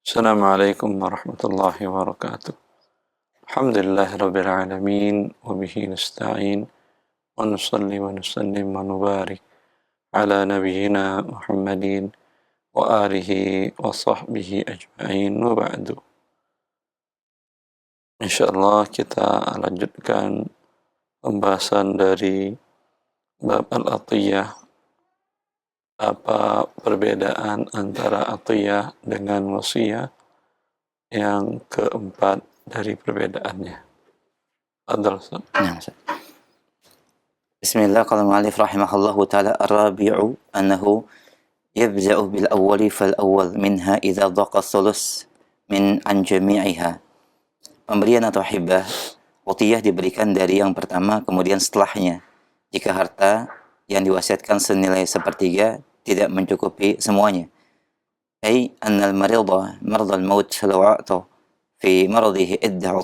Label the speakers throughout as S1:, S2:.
S1: Assalamualaikum warahmatullahi wabarakatuh. Alhamdulillah rabbil alamin wa bihi nasta'in wa nusalli wa nusallim wa nubarik ala nabiyyina Muhammadin wa alihi wa sahbihi ajma'in wa ba'du. Insyaallah kita lanjutkan pembahasan dari bab al-atiyah. Apa perbedaan antara atiyah dengan wasiyah? Yang keempat dari perbedaannya. Fadhal Ustaz.
S2: Bismillah, qala al-mu'allif rahimahullahu ta'ala ar-rabi'u annahu yabda'u bil awwali fal awwal minha idza dhaqa thuluth min an jami'iha. Pemberian atau hibah utiyah diberikan dari yang pertama kemudian setelahnya jika harta yang diwasiatkan senilai sepertiga tidak mencukupi semuanya. Ay anna al-marida marda al-maut law a'ta fi maradihi idda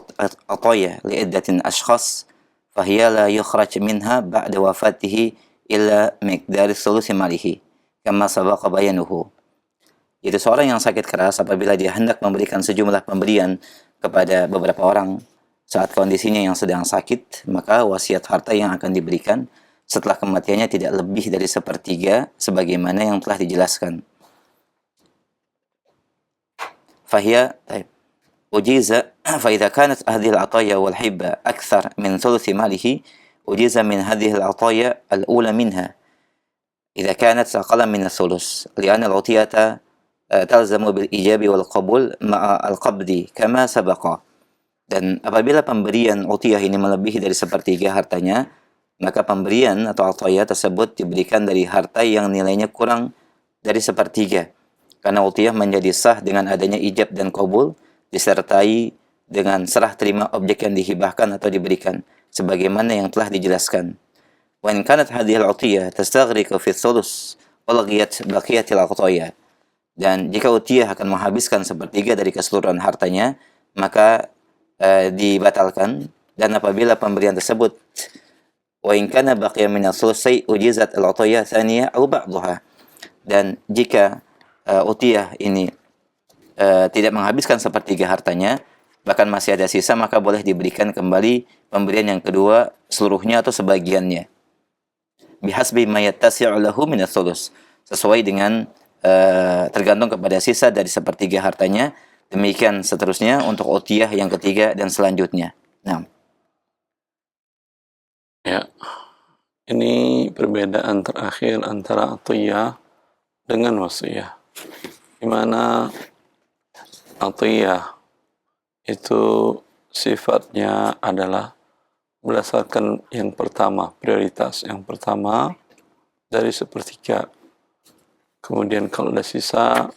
S2: ataya li iddatin ashkhas فهي لا يخرج منها بعد وفاته إلا مقدار ثلث ماله كما سبق بيانه. Jadi seorang yang sakit keras apabila dia hendak memberikan sejumlah pemberian kepada beberapa orang saat kondisinya yang sedang sakit, maka wasiat harta yang akan diberikan setelah kematiannya tidak lebih dari sepertiga sebagaimana yang telah dijelaskan. Fahia أجيز فإذا كانت هذه العطايا والحبة أكثر من ثلث ماله أجيز من هذه العطايا الأولى منها إذا كانت أقل من الثلث لأن العطية تلزم بالإيجاب والقبول مع القبض كما سبق. Dan apabila pemberian utiyah ini melebihi dari sepertiga hartanya, maka pemberian atau atiyah tersebut diberikan dari harta yang nilainya kurang dari sepertiga, karena utiyah menjadi sah dengan adanya ijab dan qabul disertai dengan serah terima objek yang dihibahkan atau diberikan sebagaimana yang telah dijelaskan. Wa in kanat hadhihi al-'atiyah tastaghriqu fi thuluth wa laghiyat baqiyatil 'ataya. Dan jika utiyah akan menghabiskan sepertiga dari keseluruhan hartanya, maka dibatalkan. Dan apabila pemberian tersebut wa in kana baqiya min ath-thulutsai ujizat al-'ataya tsaniyah aw ba'daha. Dan jika utiyah ini tidak menghabiskan sepertiga hartanya, bahkan masih ada sisa, maka boleh diberikan kembali pemberian yang kedua seluruhnya atau sebagiannya. Bihasbi ma yattasi'u lahu min ats-thuluts, sesuai dengan tergantung kepada sisa dari sepertiga hartanya. Demikian seterusnya untuk utiyah yang ketiga dan selanjutnya. Nah.
S1: Ya. Ini perbedaan terakhir antara atiyah dengan wasiyah. Di mana atiyah itu sifatnya adalah berdasarkan yang pertama, prioritas yang pertama dari sepertiga. Kemudian kalau ada sisa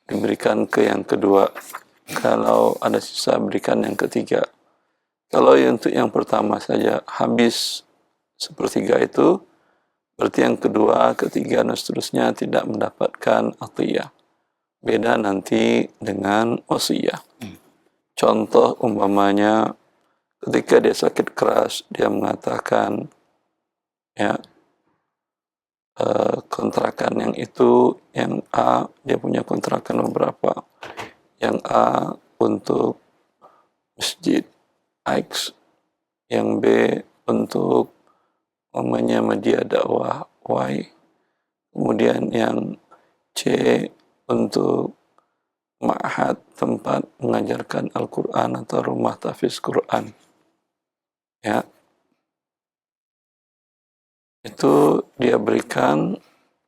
S1: diberikan ke yang kedua. Kalau ada sisa berikan yang ketiga. Kalau untuk yang pertama saja habis sepertiga itu, berarti yang kedua, ketiga dan seterusnya tidak mendapatkan atiyah. Beda nanti dengan wasiyah. Contoh umpamanya ketika dia sakit keras, dia mengatakan ya kontrakan yang itu, yang A, dia punya kontrakan beberapa. Yang A untuk masjid X, yang B untuk umpamanya media dakwah Y, kemudian yang C untuk ma'had, tempat mengajarkan Al-Quran atau rumah tahfiz Quran. Ya. Itu dia berikan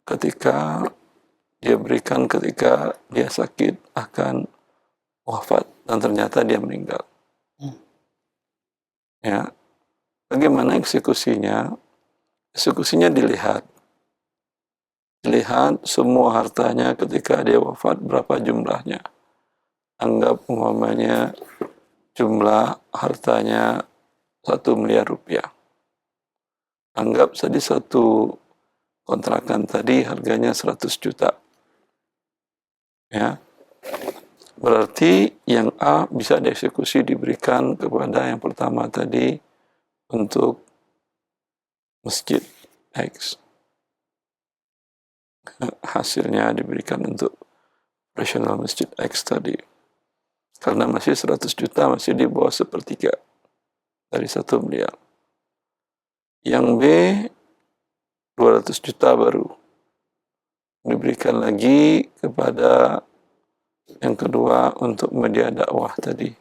S1: ketika dia sakit akan wafat dan ternyata dia meninggal. Ya. Bagaimana eksekusinya? Eksekusinya dilihat semua hartanya ketika dia wafat berapa jumlahnya. Anggap umpamanya jumlah hartanya 1 miliar rupiah. Anggap tadi satu kontrakan tadi harganya 100 juta. Ya. Berarti yang A bisa dieksekusi diberikan kepada yang pertama tadi untuk masjid X. Hasilnya diberikan untuk operasional Masjid X tadi. Karena masih 100 juta, masih di bawah sepertiga dari 1 miliar. Yang B, 200 juta baru diberikan lagi kepada yang kedua untuk media dakwah tadi.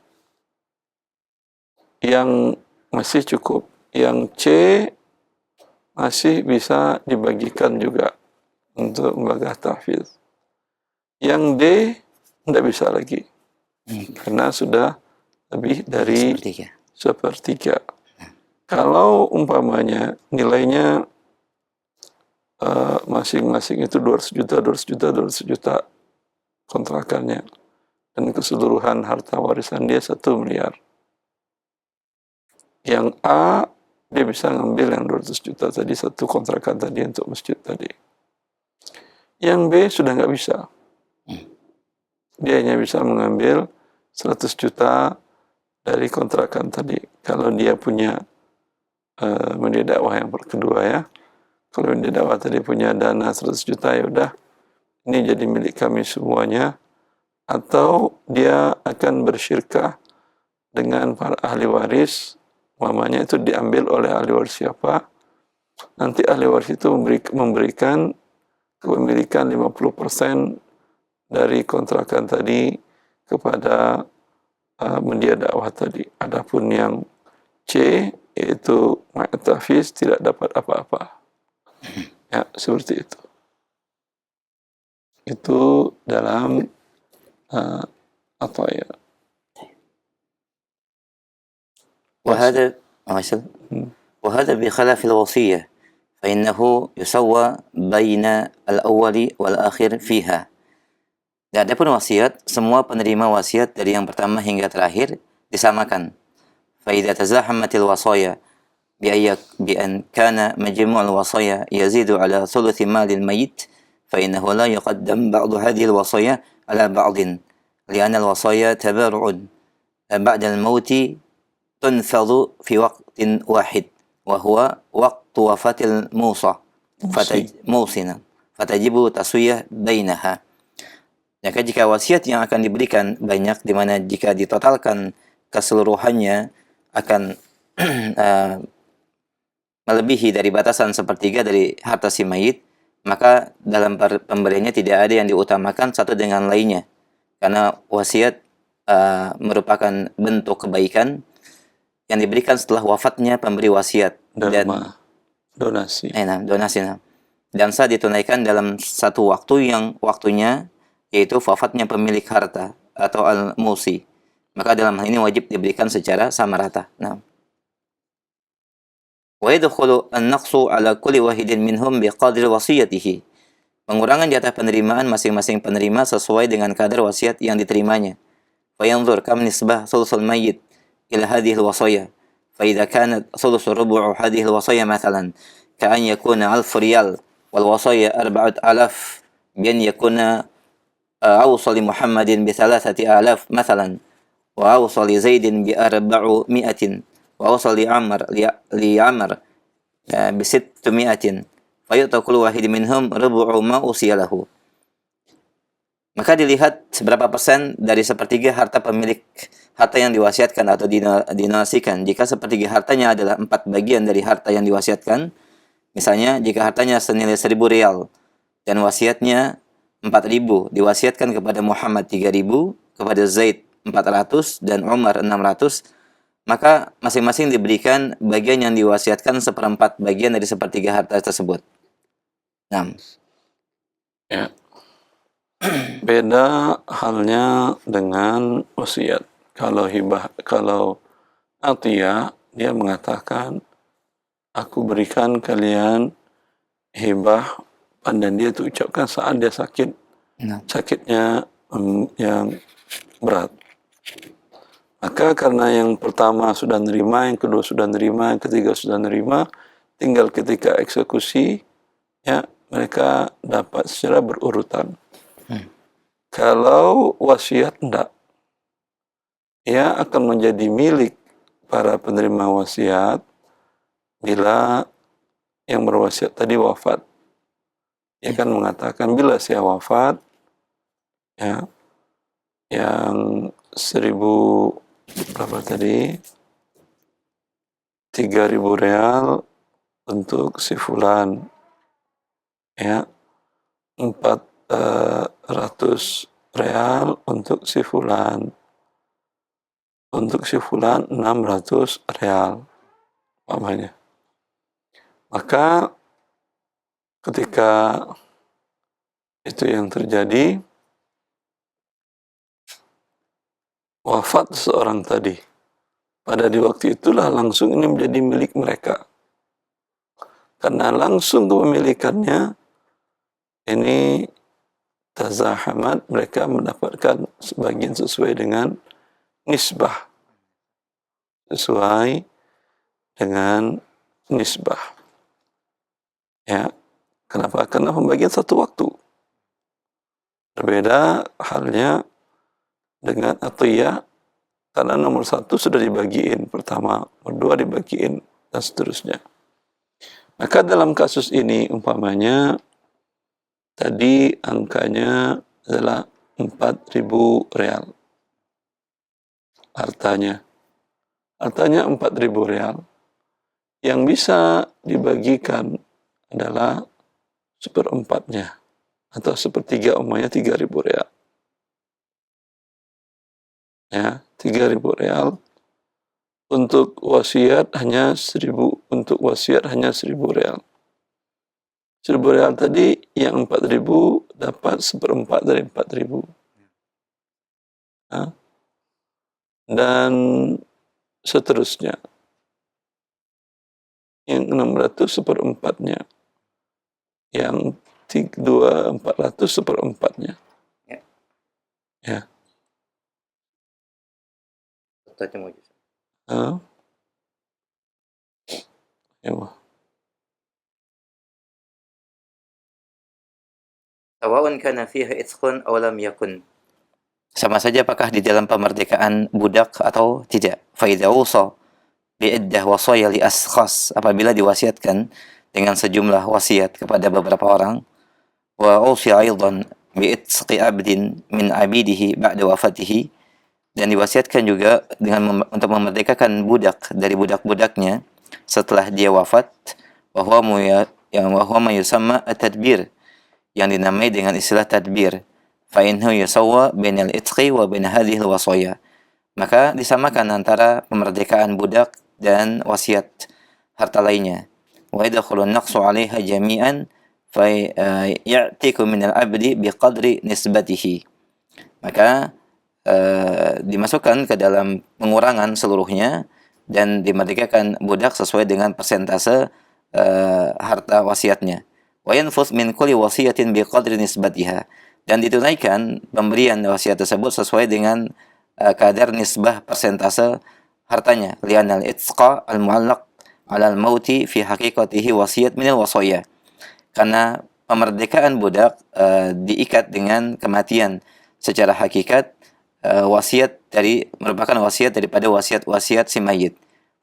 S1: Yang masih cukup. Yang C masih bisa dibagikan juga untuk lembaga tahfiz. Yang D tidak bisa lagi karena sudah lebih dari sepertiga. Kalau umpamanya nilainya masing-masing itu 200 juta, 200 juta, 200 juta kontrakannya, dan keseluruhan harta warisan dia 1 miliar. Yang A, dia bisa ngambil yang 200 juta tadi, satu kontrakan tadi untuk masjid tadi. Yang B sudah nggak bisa. Dia hanya bisa mengambil 100 juta dari kontrakan tadi. Kalau dia punya media dakwah yang kedua ya. Kalau media dakwah tadi punya dana 100 juta, ya udah, ini jadi milik kami semuanya. Atau dia akan bersyirkah dengan para ahli waris, mamanya itu diambil oleh ahli waris siapa, nanti ahli waris itu memberikan kepemilikan 50% dari kontrakan tadi kepada media dakwah tadi. Adapun yang C, yaitu Ma'atafis, tidak dapat apa-apa. Ya, seperti itu. Itu dalam apa ya?
S2: وهذا بخلاف الوصية فإنه يسوى بين الأول والآخر فيها. Dan adapun wasiat, semua penerima wasiat dari yang pertama hingga terakhir disamakan. فإذا تزاحمت الوصايا بأن كان مجموع الوصايا يزيد على ثلث مال الميت فإنه لا يقدم بعض هذه الوصايا على بعض لأن الوصايا تبرع بعد الموت تنفذ في وقت واحد وهو وقت وفاة الموصى فتجب تسوية بينها. Maka jika wasiat yang akan diberikan banyak, di mana jika ditotalkan keseluruhannya akan melebihi dari batasan sepertiga dari harta si mayit, maka dalam pemberiannya tidak ada yang diutamakan satu dengan lainnya. Karena wasiat merupakan bentuk kebaikan yang diberikan setelah wafatnya pemberi wasiat. Dan
S1: donasi.
S2: Dan saat ditunaikan dalam satu waktu yang waktunya yaitu wafatnya pemilik harta atau al-musi. Maka dalam hal ini wajib diberikan secara sama rata. Nah. Wa yadkhulu an-naqsu ala kulli wahidin minhum biqadri wasiyatihi. Pengurangan jatah penerimaan masing-masing penerima sesuai dengan kadar wasiat yang diterimanya. Fa yanzur kam nisbah thuluthul mayyit ila hadhihi al-wasaya. Fa idza kanat thuluthu rubu'u hadhihi al-wasaya mathalan ka an yakuna 1000 riyal wal wasaya 4000 bi an yakuna أوصل محمد ب3,000 مثلا وأوصل زيد ب400 وأوصل لعمر ب600 فيؤتى كل واحد منهم ربع ما أوصي له. Maka dilihat seberapa persen dari sepertiga harta pemilik harta yang diwasiatkan atau dinasikan. Jika sepertiga hartanya adalah 4 bagian dari harta yang diwasiatkan, misalnya jika hartanya senilai 1000 rial dan wasiatnya 4.000, diwasiatkan kepada Muhammad 3.000, kepada Zaid 400 dan Umar 600, maka masing-masing diberikan bagian yang diwasiatkan 1/4 bagian dari sepertiga harta tersebut. Nah.
S1: Ya. Beda halnya dengan wasiat. Kalau hibah, kalau atiyah, dia mengatakan, aku berikan kalian hibah, dan dia itu ucapkan saat dia sakit, sakitnya yang berat. Maka karena yang pertama sudah nerima, yang kedua sudah nerima, yang ketiga sudah nerima, tinggal ketika eksekusi, ya mereka dapat secara berurutan. Kalau wasiat enggak, ya akan menjadi milik para penerima wasiat bila yang berwasiat tadi wafat. Dia kan mengatakan bila saya wafat, ya yang 1000 berapa tadi? 3000 real untuk si fulan, ya, 400 real untuk si fulan, untuk si fulan 600 real, umpamanya. Maka ketika itu yang terjadi, wafat seorang tadi, pada di waktu itulah langsung ini menjadi milik mereka. Karena langsung kepemilikannya ini tazahamat, mereka mendapatkan sebagian sesuai dengan nisbah. Sesuai dengan nisbah. Ya, kenapa? Karena pembagian satu waktu. Berbeda halnya dengan atiyah, karena nomor 1 sudah dibagiin pertama, nomor 2 dibagiin, dan seterusnya. Maka dalam kasus ini umpamanya tadi angkanya adalah 4.000 real. Hartanya 4.000 real. Yang bisa dibagikan adalah seperempatnya atau sepertiga, umpamanya 3.000 real. Ya, 3.000 real. Untuk wasiat hanya 1.000, untuk wasiat hanya 1.000 real. 1.000 real tadi yang 4.000 dapat seperempat dari 4.000. Ya. Dan seterusnya. Yang 600 seperempatnya. Yang 400 seperempatnya.
S2: Ya.
S1: Ya. Ya.
S2: Sawa'un kana fiha itqun aw lam yakun. Sama saja apakah di dalam pemerdekaan budak atau tidak. Fa idza wusa bi iddah wasaya li askhas, apabila diwasiatkan dengan sejumlah wasiat kepada beberapa orang, wa usiya aidan bi itqi abdin min abidihi ba'da wafatihi, dan diwasiatkan juga dengan untuk memerdekakan budak dari budak-budaknya setelah dia wafat, wa huwa ma yusamma at-tadbir, yang dinamai dengan istilah tadbir. Fa innahu yusawwa bainal itqi wa bain hadhihi al-wasaya. Maka disamakan antara pemerdekaan budak dan wasiat harta lainnya. Wa yadkhulu an-naqsu 'alaiha jami'an fa ya'tiku min al-'abdi biqadri nisbatihi. Maka dimasukkan ke dalam pengurangan seluruhnya dan dimerdekakan budak sesuai dengan persentase harta wasiatnya. Wa yanfus min kulli wasiyatin biqadri nisbatiha, dan ditunaikan pemberian wasiat tersebut sesuai dengan kadar nisbah persentase hartanya. Li'anna al-itqa al-mu'allaq 'ala al-mauti fi haqiqatihi wasiyat min al-wasaya. Karena pemerdekaan budak diikat dengan kematian, secara hakikat wasiat merupakan wasiat daripada wasiat si mayit.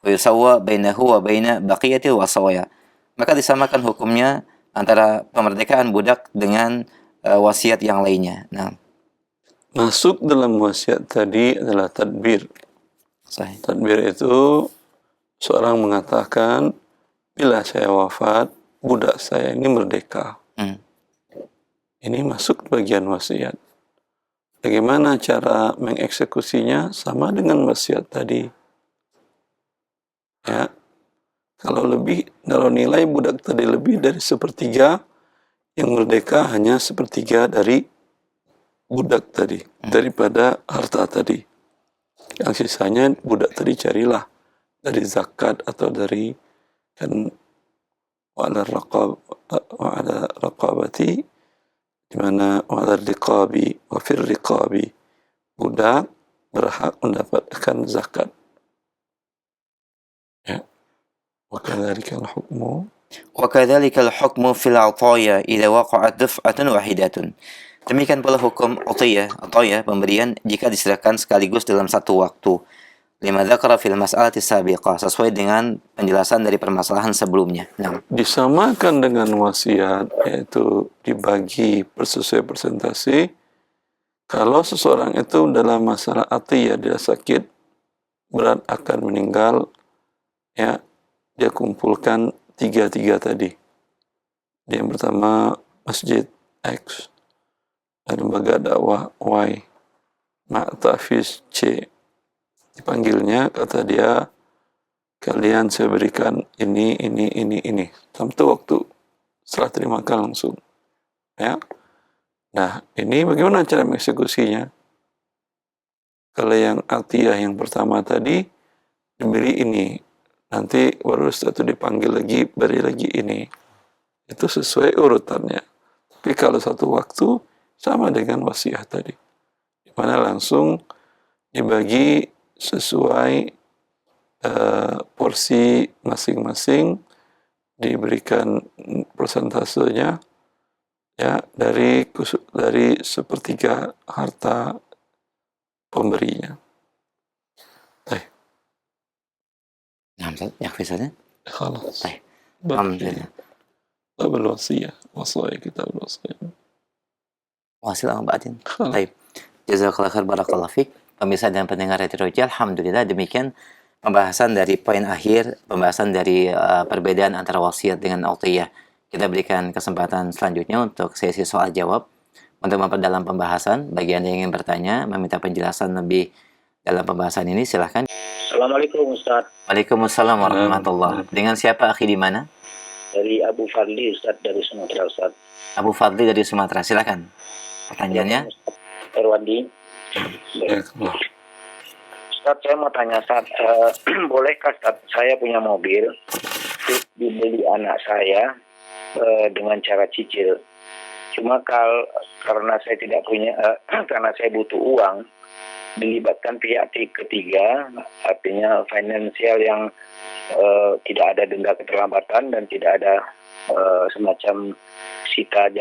S2: Wa yusawwa bainahu wa baina baqiyatil wasaya. Maka disamakan hukumnya antara pemerdekaan budak dengan wasiat yang lainnya. Nah,
S1: masuk dalam wasiat tadi adalah tadbir.
S2: sahih.
S1: Tadbir itu seorang mengatakan, bila saya wafat, budak saya ini merdeka. Ini masuk bagian wasiat. Bagaimana cara mengeksekusinya? Sama dengan wasiat tadi. Ya. Kalau nilai budak tadi lebih dari sepertiga, yang merdeka hanya sepertiga dari budak tadi, daripada harta tadi. Yang sisanya budak tadi carilah dari zakat atau dari kan wa'ala raqabati, di mana wa'ala riqabi wa fir riqabi, budak berhak mendapatkan zakat. Ya. وكذلك
S2: الحكم في العطايا إذا وقعت دفعة واحدة. Demikian pula hukum atiyah, pemberian, jika diserahkan sekaligus dalam satu waktu. Lima dzakara fil mas'alati sabiqah, sesuai dengan penjelasan dari permasalahan sebelumnya. Nah,
S1: disamakan dengan wasiat, yaitu dibagi sesuai persentase, Kalau seseorang itu dalam masalah atiyah, dia sakit berat akan meninggal, ya, dia kumpulkan tiga tadi. Yang pertama masjid X, lembaga dakwah Y, Ma'tafis C. Dipanggilnya, kata dia, kalian saya berikan ini. Sampai waktu setelah terimakan langsung. Ya. Nah, ini bagaimana cara mengeksekusinya? Kalau yang atiyah yang pertama tadi, diberi ini. Nanti baru setelah itu dipanggil lagi, beri lagi ini. Itu sesuai urutannya. Tapi kalau satu waktu, sama dengan wasiat tadi. Di mana langsung dibagi sesuai porsi masing-masing, diberikan persentasenya, ya, dari sepertiga harta pemberinya.
S2: Nah, yakfi saja.
S1: خلاص.
S2: Baik. Alhamdulillah.
S1: باب الوصية وصايا كتاب الوصية.
S2: Wasil Ba'din.
S1: خلاص.
S2: Baik. Jazakallah khair, barakallah fik. Pemirsa dan pendengar Radio Roja, alhamdulillah demikian pembahasan dari poin akhir, pembahasan dari perbedaan antara wasiat dengan autiyah. Kita berikan kesempatan selanjutnya untuk sesi soal jawab. Untuk memperdalam pembahasan, bagi Anda yang ingin bertanya, meminta penjelasan lebih dalam pembahasan ini, silahkan.
S3: Assalamualaikum Ustaz.
S2: Waalaikumsalam warahmatullahi. Dengan siapa akhi di mana?
S3: Dari Abu Fadli Ustaz, dari Sumatera Ustaz.
S2: Abu Fadli dari Sumatera, silakan. Pertanyaannya?
S3: Erwandi.
S1: Ya,
S3: Ustaz, saya mau tanya Ustaz, bolehkah Ustaz, saya punya mobil, terus dibeli anak saya dengan cara cicil. Cuma karena saya tidak punya, karena saya butuh uang, dilibatkan pihak ketiga, artinya finansial yang tidak ada denda keterlambatan dan tidak ada semacam sita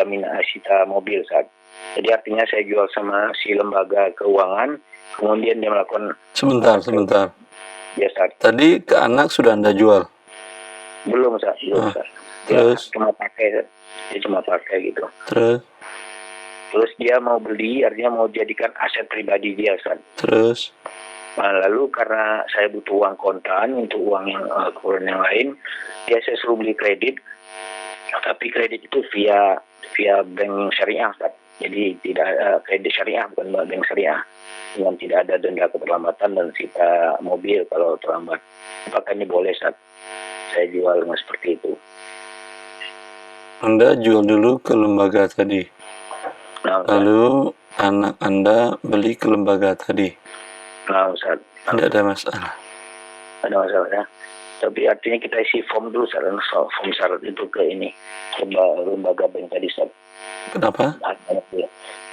S3: mobil saat. Jadi artinya saya jual sama si lembaga keuangan, kemudian dia melakukan.
S1: Sebentar.
S3: Ya Ustaz.
S1: Tadi ke anak sudah Anda jual?
S3: Belum Ustaz, belum Ustaz. Dia
S1: Terus?
S3: cuma pakai gitu.
S1: Terus
S3: dia mau beli, artinya mau jadikan aset pribadi dia Ustaz.
S1: Terus?
S3: Nah, lalu karena saya butuh uang kontan untuk uang yang keperluan yang lain, dia saya suruh beli kredit, tapi kredit itu via bank syariah Ustaz. Jadi tidak kredit syariah, bukan bank syariah, dengan tidak ada denda keterlambatan dan sita mobil kalau terlambat. Apakah ini boleh Ustaz? Saya jual dengan seperti itu.
S1: Anda jual dulu ke lembaga tadi.
S3: Nah,
S1: Lalu anak Anda beli ke lembaga tadi.
S3: Nah Ustaz.
S1: Tidak ada masalah.
S3: Ada masalah ya. Tapi artinya kita isi form dulu Ustaz, form syarat itu ke ini, lembaga bank tadi Ustaz.
S1: Kenapa?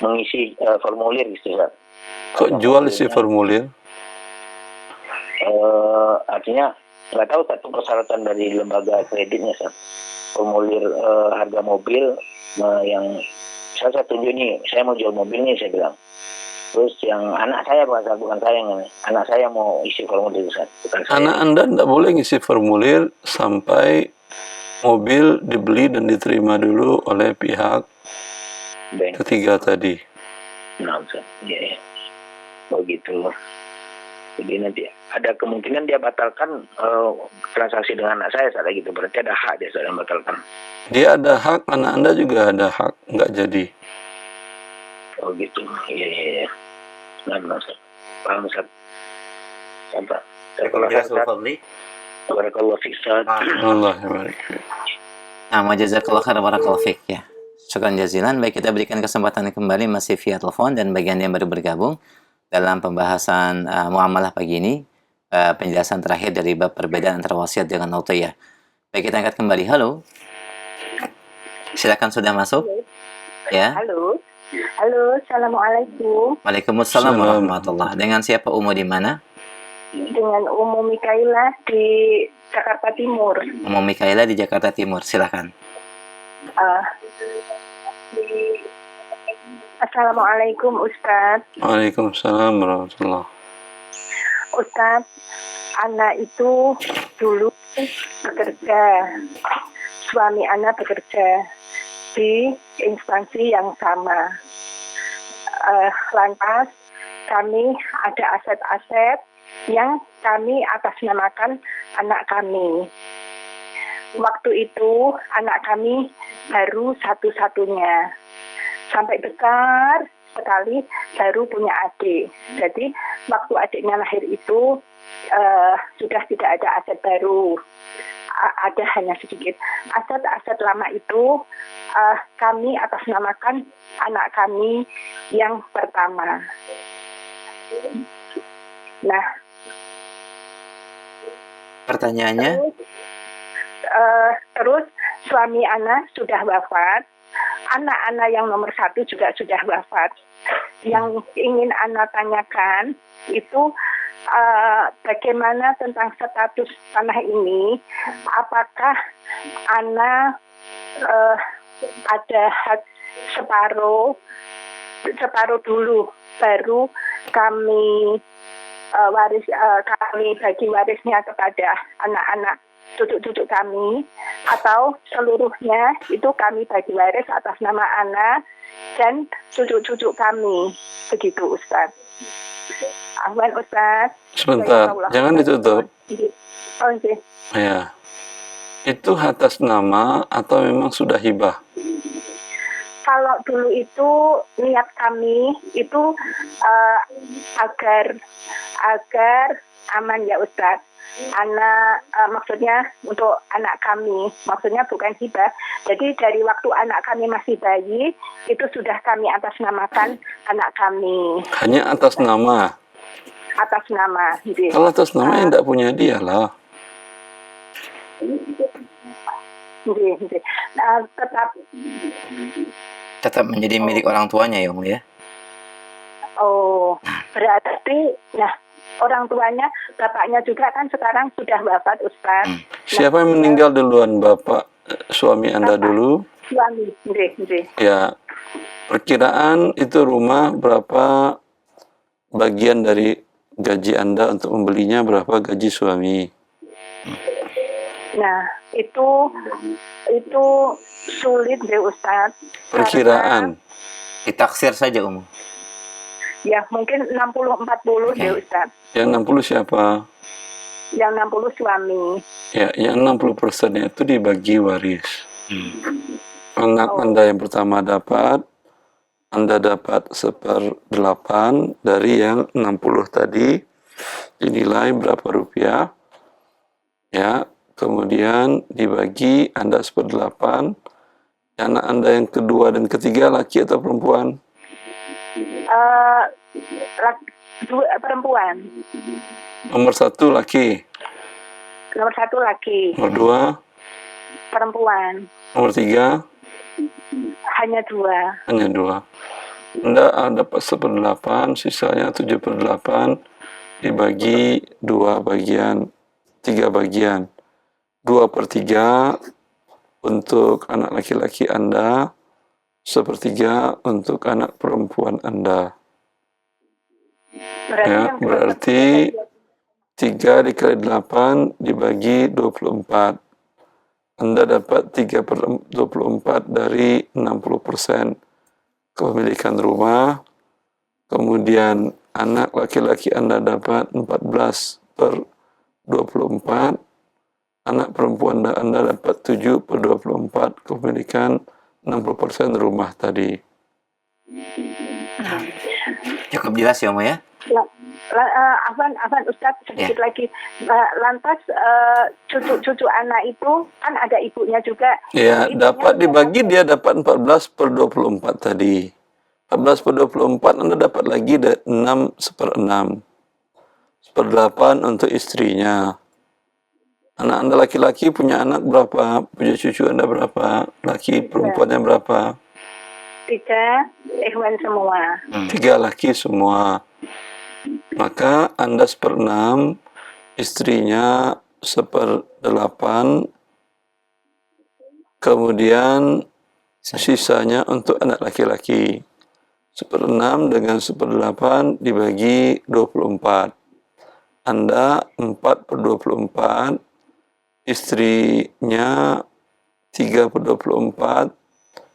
S3: Mengisi formulir gitu Ustaz.
S1: Kok jual isi formulir?
S3: Artinya nggak tahu satu persyaratan dari lembaga kreditnya Ustaz. Formulir harga mobil yang saya tunjuk nih, saya mau jual mobil nih saya bilang. Terus yang anak saya bukan saya yang anak saya mau isi formulir Ustaz, bukan saya.
S1: Anak Anda tidak boleh ngisi formulir sampai mobil dibeli dan diterima dulu oleh pihak
S3: bank
S1: ketiga tadi.
S3: Nah Ustaz, ya. Begitu. Jadi nanti ada kemungkinan dia batalkan transaksi dengan anak saya saat gitu. Berarti ada hak dia sudah batalkan.
S1: Dia ada hak, anak Anda juga ada hak, nggak jadi.
S3: Oh gitu. Iya. Nah, Ustaz. Paham Ustaz. Sampai. Barakallahu fiik Ustaz.
S1: Allah ya barik.
S2: Nah, jazakallah khair, barakallahu fik ya. Syukran jazilan. Baik, kita berikan kesempatan kembali masih via telepon dan bagi Anda yang baru bergabung dalam pembahasan muamalah pagi ini, penjelasan terakhir dari bab perbedaan antara wasiat dengan autiyah. Baik, kita angkat kembali. Halo. Silakan, sudah masuk. Ya.
S4: Halo, assalamualaikum.
S2: Waalaikumsalam warahmatullahi. Dengan siapa Umu di mana?
S4: Dengan Umu Mikaila di Jakarta Timur.
S2: Umu Mikaila di Jakarta Timur, silakan.
S4: Assalamualaikum Ustaz.
S1: Waalaikumsalam warahmatullahi.
S4: Ustaz, anak itu dulu bekerja, suami anak bekerja di instansi yang sama. Lantas kami ada aset-aset yang kami atasnamakan anak kami. Waktu itu anak kami baru satu-satunya. Sampai besar sekali baru punya adik. Jadi waktu adiknya lahir itu sudah tidak ada aset baru. Ada hanya sedikit. Aset-aset lama itu kami atasnamakan anak kami yang pertama. Nah,
S2: Pertanyaannya,
S4: terus suami Ana sudah wafat. Anak-anak yang nomor 1 juga sudah wafat. Yang ingin Ana tanyakan itu bagaimana tentang status tanah ini? Apakah Ana ada hak separuh dulu, baru kami kami bagi warisnya kepada anak-anak cucu-cucu kami, atau seluruhnya itu kami bagi waris atas nama Ana dan cucu-cucu kami. Begitu, Ustaz. Ahwan, Ustaz.
S1: Sebentar, jangan ditutup.
S4: Oh, okay.
S1: Ya, itu atas nama atau memang sudah hibah?
S4: Kalau dulu itu niat kami itu agar aman ya Ustaz. Maksudnya untuk anak kami, maksudnya bukan hibah. Jadi dari waktu anak kami masih bayi itu sudah kami atasnamakan anak kami.
S1: Hanya atas nama.
S4: Atas nama. Gitu.
S1: Kalau atas nama yang tidak punya dia lah.
S4: Gitu.
S2: tetap menjadi milik orang tuanya ya, Om ya?
S4: Oh, berarti, nah, orang tuanya, bapaknya juga kan sekarang sudah wafat, Ustaz.
S1: Siapa yang meninggal duluan, Bapak, suami Anda dulu?
S4: Suami, nggih.
S1: Ya, perkiraan itu rumah berapa bagian dari gaji Anda untuk membelinya, berapa gaji suami?
S4: Nah, itu sulit deh, Ustaz.
S1: Perkiraan.
S2: Ditaksir saja, Om.
S4: Ya, mungkin 60-40 deh, Ustaz.
S1: Yang 60 siapa?
S4: Yang 60 suami.
S1: Ya, yang 60% itu dibagi waris. Anak Anda yang pertama dapat, Anda dapat 1/8 dari yang 60 tadi, dinilai berapa rupiah, ya, kemudian dibagi, Anda 1/8, anak Anda yang kedua dan ketiga laki atau perempuan?
S4: Perempuan.
S1: Nomor 1 laki,
S4: Nomor 1 laki.
S1: nomor 2,
S4: Perempuan.
S1: nomor 3,
S4: Hanya 2.
S1: hanya 2. Anda dapat 1/8, sisanya 7/8 dibagi 2 bagian, 3 bagian. 2/3 untuk anak laki-laki Anda, 1/3 untuk anak perempuan Anda. Ya, berarti 3 dikali 8 dibagi 24. Anda dapat 3/24 dari 60% kepemilikan rumah. Kemudian anak laki-laki Anda dapat 14/24. Anak perempuan Anda dapat 7/24 kepemilikan 60% rumah tadi.
S2: Cukup jelas ya, Om ya?
S4: Afwan Ustadz, sedikit lagi. Lantas cucu anak itu kan ada ibunya juga.
S1: Ya, dapat dibagi, dia dapat 14/24 tadi. 14/24 Anda dapat lagi 6/6. 1/8 untuk istrinya. Anak Anda laki-laki punya anak berapa? Punya cucu Anda berapa? Laki, perempuannya berapa?
S4: 3 ikhwan semua.
S1: 3 laki semua. Maka Anda 1/6, istrinya 1/8, kemudian sisanya untuk anak laki-laki. 1/6 dengan 1/8 dibagi 24. Anda 4/24, istrinya 3/24,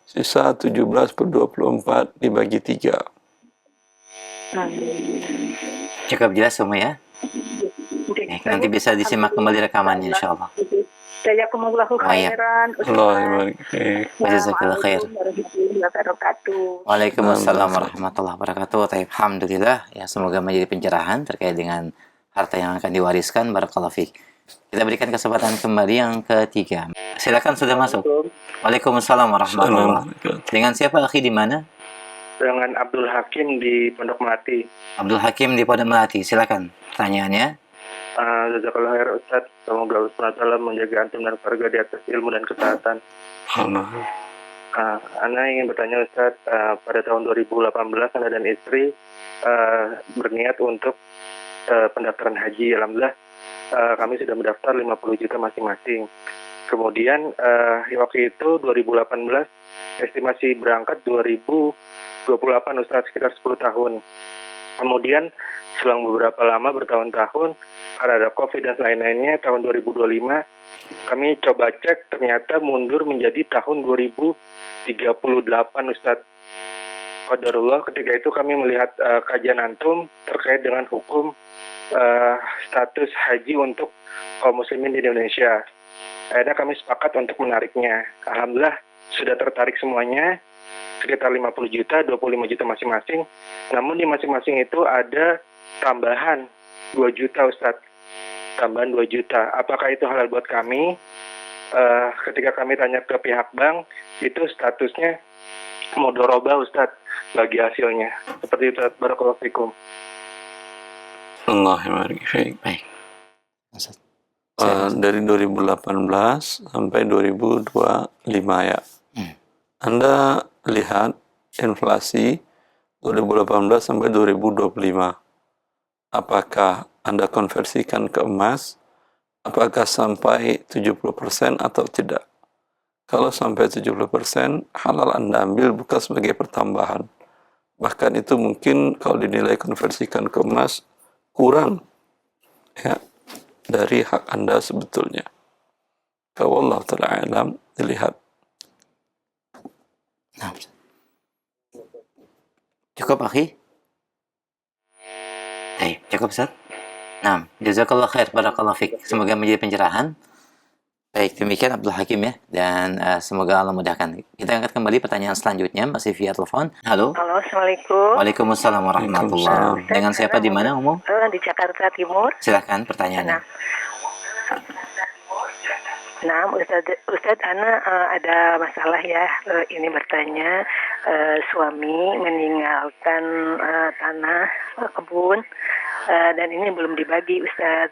S1: sisa 17/24 dibagi 3.
S2: Cukup jelas semua ya? Nanti bisa disimak kembali rekamannya insyaallah.
S4: Jazakumullahu
S2: Oh, iya.
S4: khairan.
S1: Allah barik fiik.
S2: Jazakallahu khair.
S4: Warahmatullahi wabarakatuh.
S2: Waalaikumsalam
S1: Nah,
S2: warahmatullahi wabarakatuh. Taib, alhamdulillah ya, semoga menjadi pencerahan terkait dengan harta yang akan diwariskan. Barakallahu fiik. Kita berikan kesempatan kembali yang ketiga. Silakan, sudah masuk. Waalaikumsalam warahmatullahi wabarakatuh. Dengan siapa akhi, di mana?
S3: Dengan Abdul Hakim di Pondok Melati.
S2: Abdul Hakim di Pondok Melati. Silakan pertanyaannya.
S3: Jazakallah khair Ustaz. Semoga Allah SWT menjaga antum dan keluarga di atas ilmu dan ketaatan.
S1: Allah.
S3: Ana ingin bertanya Ustaz, pada tahun 2018 Ana dan istri berniat untuk pendaftaran haji. Alhamdulillah kami sudah mendaftar 50 juta masing-masing. Kemudian waktu itu 2018 estimasi berangkat 2028 Ustaz, sekitar 10 tahun. Kemudian selang beberapa lama, bertahun-tahun, karena ada COVID dan lain-lainnya, tahun 2025 kami coba cek, ternyata mundur menjadi tahun 2038 Ustadz. Qadarullah, ketika itu kami melihat kajian antum terkait dengan hukum status haji untuk kaum muslimin di Indonesia. Akhirnya kami sepakat untuk menariknya. Alhamdulillah sudah tertarik semuanya, sekitar 50 juta, 25 juta masing-masing. Namun di masing-masing itu ada tambahan 2 juta Ustadz. Tambahan 2 juta. Apakah itu halal buat kami? Ketika kami tanya ke pihak bank, itu statusnya mudharabah Ustadz bagi hasilnya. Seperti itu, barakallahu fikum.
S1: Allah barik fiik.
S2: Baik.
S1: Dari 2018 sampai 2025 ya. Anda lihat inflasi 2018 sampai 2025. Apakah Anda konversikan ke emas? Apakah sampai 70% atau tidak? Kalau sampai 70%, halal Anda ambil bukan sebagai pertambahan. Bahkan itu mungkin kalau dinilai konversikan ke emas, kurang ya dari hak Anda sebetulnya. Kalau Allah Ta'ala alam, dilihat.
S2: Nah. Cukup akhi? Baik, cukup Ustaz. Nah, jazakallah khair, barakallahu fiik. Semoga menjadi pencerahan. Baik, demikian Abdul Hakim ya, dan semoga Allah mudahkan. Kita angkat kembali pertanyaan selanjutnya, masih via telepon. Halo.
S5: Halo, Assalamualaikum.
S2: Waalaikumsalam warahmatullahi wabarakatuh. Dengan siapa, di mana Umum?
S5: Di Jakarta Timur.
S2: Silahkan pertanyaannya.
S5: Nah, Ustaz, Ana ada masalah ya. Ini bertanya, suami meninggalkan tanah kebun dan ini belum dibagi, Ustaz.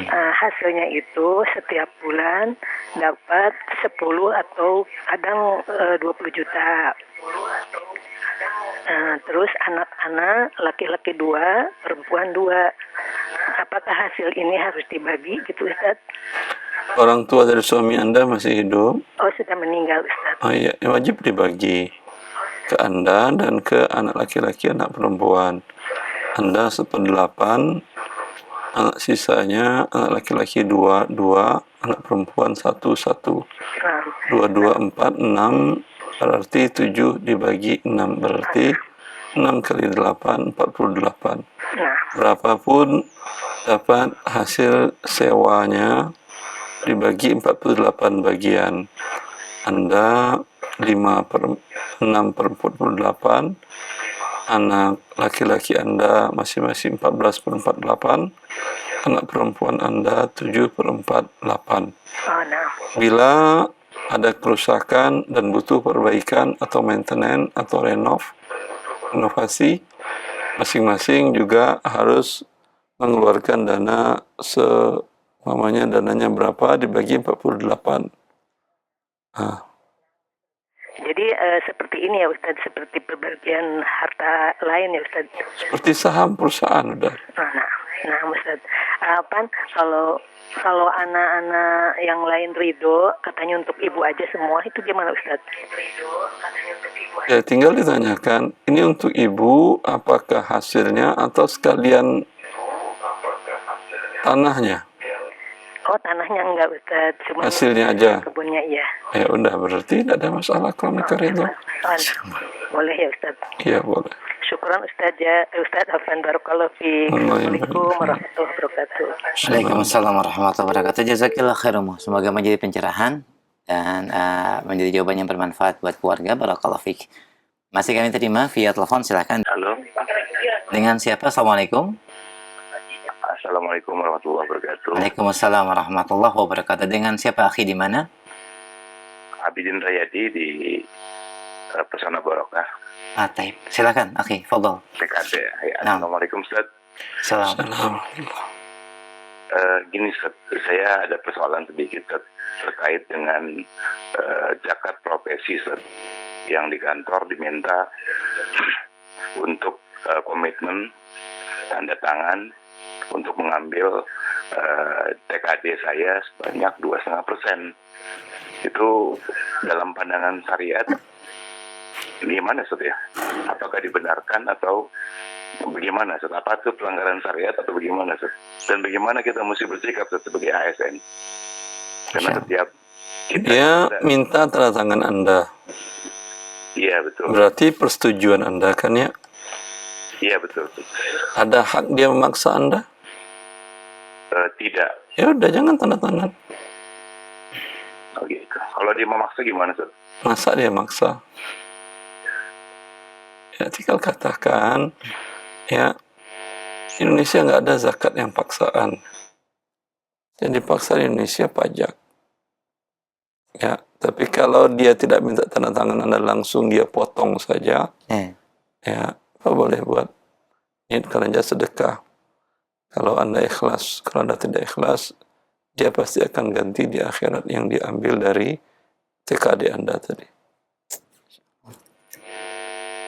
S5: Hasilnya itu setiap bulan dapat 10 atau kadang 20 juta. Terus anak-anak laki-laki 2, perempuan 2. Apakah hasil ini harus dibagi gitu, Ustaz?
S1: Orang tua dari suami Anda masih hidup?
S5: Oh, sudah meninggal, Ustaz.
S1: Oh iya, wajib dibagi ke Anda dan ke anak laki-laki, anak perempuan. Anda 1/8, anak sisanya anak laki-laki 2, anak perempuan 1. 2, 4, 6, berarti 7 dibagi 6, berarti 6 kali 8, 48. Berapapun dapat hasil sewanya dibagi 48 bagian. Anda 6/48, anak laki-laki Anda masing-masing 14/48, anak perempuan Anda 7/48. Bila ada kerusakan dan butuh perbaikan atau maintenance atau renovasi, masing-masing juga harus mengeluarkan dana dananya berapa dibagi 48.
S5: Jadi seperti ini ya Ustaz, seperti pembagian harta lain ya Ustaz.
S1: Seperti saham perusahaan udah.
S5: Nah Ustaz, kalau anak-anak yang lain ridho, katanya untuk ibu aja semua, itu gimana Ustaz?
S1: Ya tinggal ditanyakan, ini untuk ibu apakah hasilnya atau sekalian tanahnya?
S5: Oh, tanahnya enggak Ustaz, cuma
S1: hasilnya aja.
S5: Kebunnya iya.
S1: Ya udah, berarti tidak ada masalah kalau mereka ridho.
S5: Boleh ya Ustaz?
S1: Iya boleh.
S5: Syukran Ustaz ya. Ustaz Afan barakallahu fiik. Assalamualaikum warahmatullahi wabarakatuh.
S2: Waalaikumsalam warahmatullahi wabarakatuh. Jazakillah khairan. Semoga menjadi pencerahan dan menjadi jawaban yang bermanfaat buat keluarga. Barakallahu fiik. Masih kami terima via telepon, silakan.
S3: Halo.
S2: Dengan siapa? Assalamualaikum.
S3: Assalamualaikum warahmatullahi wabarakatuh.
S2: Waalaikumsalam warahmatullahi wabarakatuh. Dengan siapa akhi di mana?
S3: Abidin Rayadi di Pesona Barokah.
S2: Taib. Silakan akhi, fadhal.
S3: PKD. Ya,
S2: Nah.
S3: Assalamualaikum Ustaz.
S2: Salam.
S3: Gini Ustaz, saya ada persoalan sedikit Ustaz, terkait dengan zakat profesi Ustaz, yang di kantor diminta untuk komitmen tanda tangan untuk mengambil TKD saya sebanyak 2,5%. Itu dalam pandangan syariat gimana Ustaz ya? Apakah dibenarkan atau bagaimana Ustaz? Apa itu pelanggaran syariat atau bagaimana Ustaz? Dan bagaimana kita mesti bersikap Ustaz, sebagai ASN? Karena setiap
S1: Dia minta tanda tangan Anda.
S3: Iya betul.
S1: Berarti persetujuan Anda kan ya?
S3: Iya betul.
S1: Ada hak dia memaksa Anda?
S3: Tidak.
S1: Ya udah, jangan tanda tangan.
S3: Oh gitu. Kalau dia memaksa gimana Ustaz?
S1: Masa dia maksa? Ya tinggal katakan, ya Indonesia nggak ada zakat yang paksaan. Yang dipaksa di Indonesia pajak. Ya, tapi kalau dia tidak minta tanda tangan Anda langsung, dia potong saja. Ya, apa boleh buat? Niat kalian sedekah. Kalau Anda ikhlas, kalau Anda tidak ikhlas, dia pasti akan ganti di akhirat yang diambil dari TKD Anda tadi.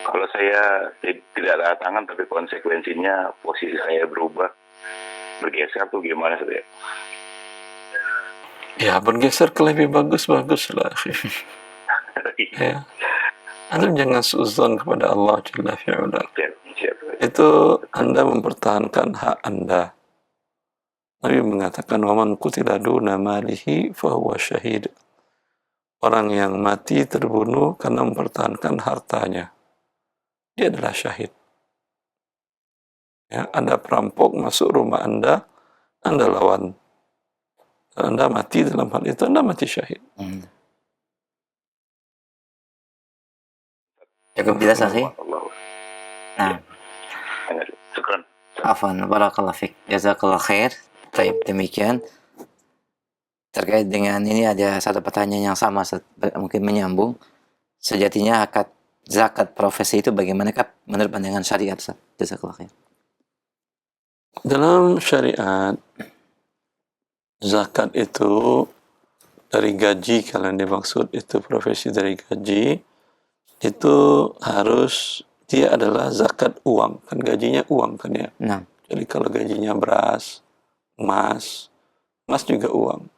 S3: Kalau saya tidak ada tangan tapi konsekuensinya posisi saya berubah, bergeser tuh gimana Ustaz ya?
S1: Ya, bergeser ke lebih bagus lah. Ya. Antum jangan suuzon kepada Allah Jalla fi'ala. Itu Anda mempertahankan hak Anda. Nabi mengatakan, "Waman qutila duna malihi fahuwa syahid." Orang yang mati terbunuh karena mempertahankan hartanya, dia adalah syahid. Ya, ada perampok masuk rumah Anda lawan. Anda mati dalam hal itu, Anda mati syahid.
S2: Cukup jelas akhi? Nah.
S3: Syukran.
S2: Afwan, barakallahu fiik. Jazakallah khair. Baik, demikian. Terkait dengan ini ada satu pertanyaan yang sama, mungkin menyambung. Sejatinya zakat profesi itu bagaimanakah menurut pandangan syariat? Jazakallah khair.
S1: Dalam syariat, zakat itu dari gaji, kalian dimaksud itu profesi dari gaji, itu harus dia adalah zakat uang, kan gajinya uang kan ya.
S2: Nah.
S1: Jadi kalau gajinya beras, emas juga uang.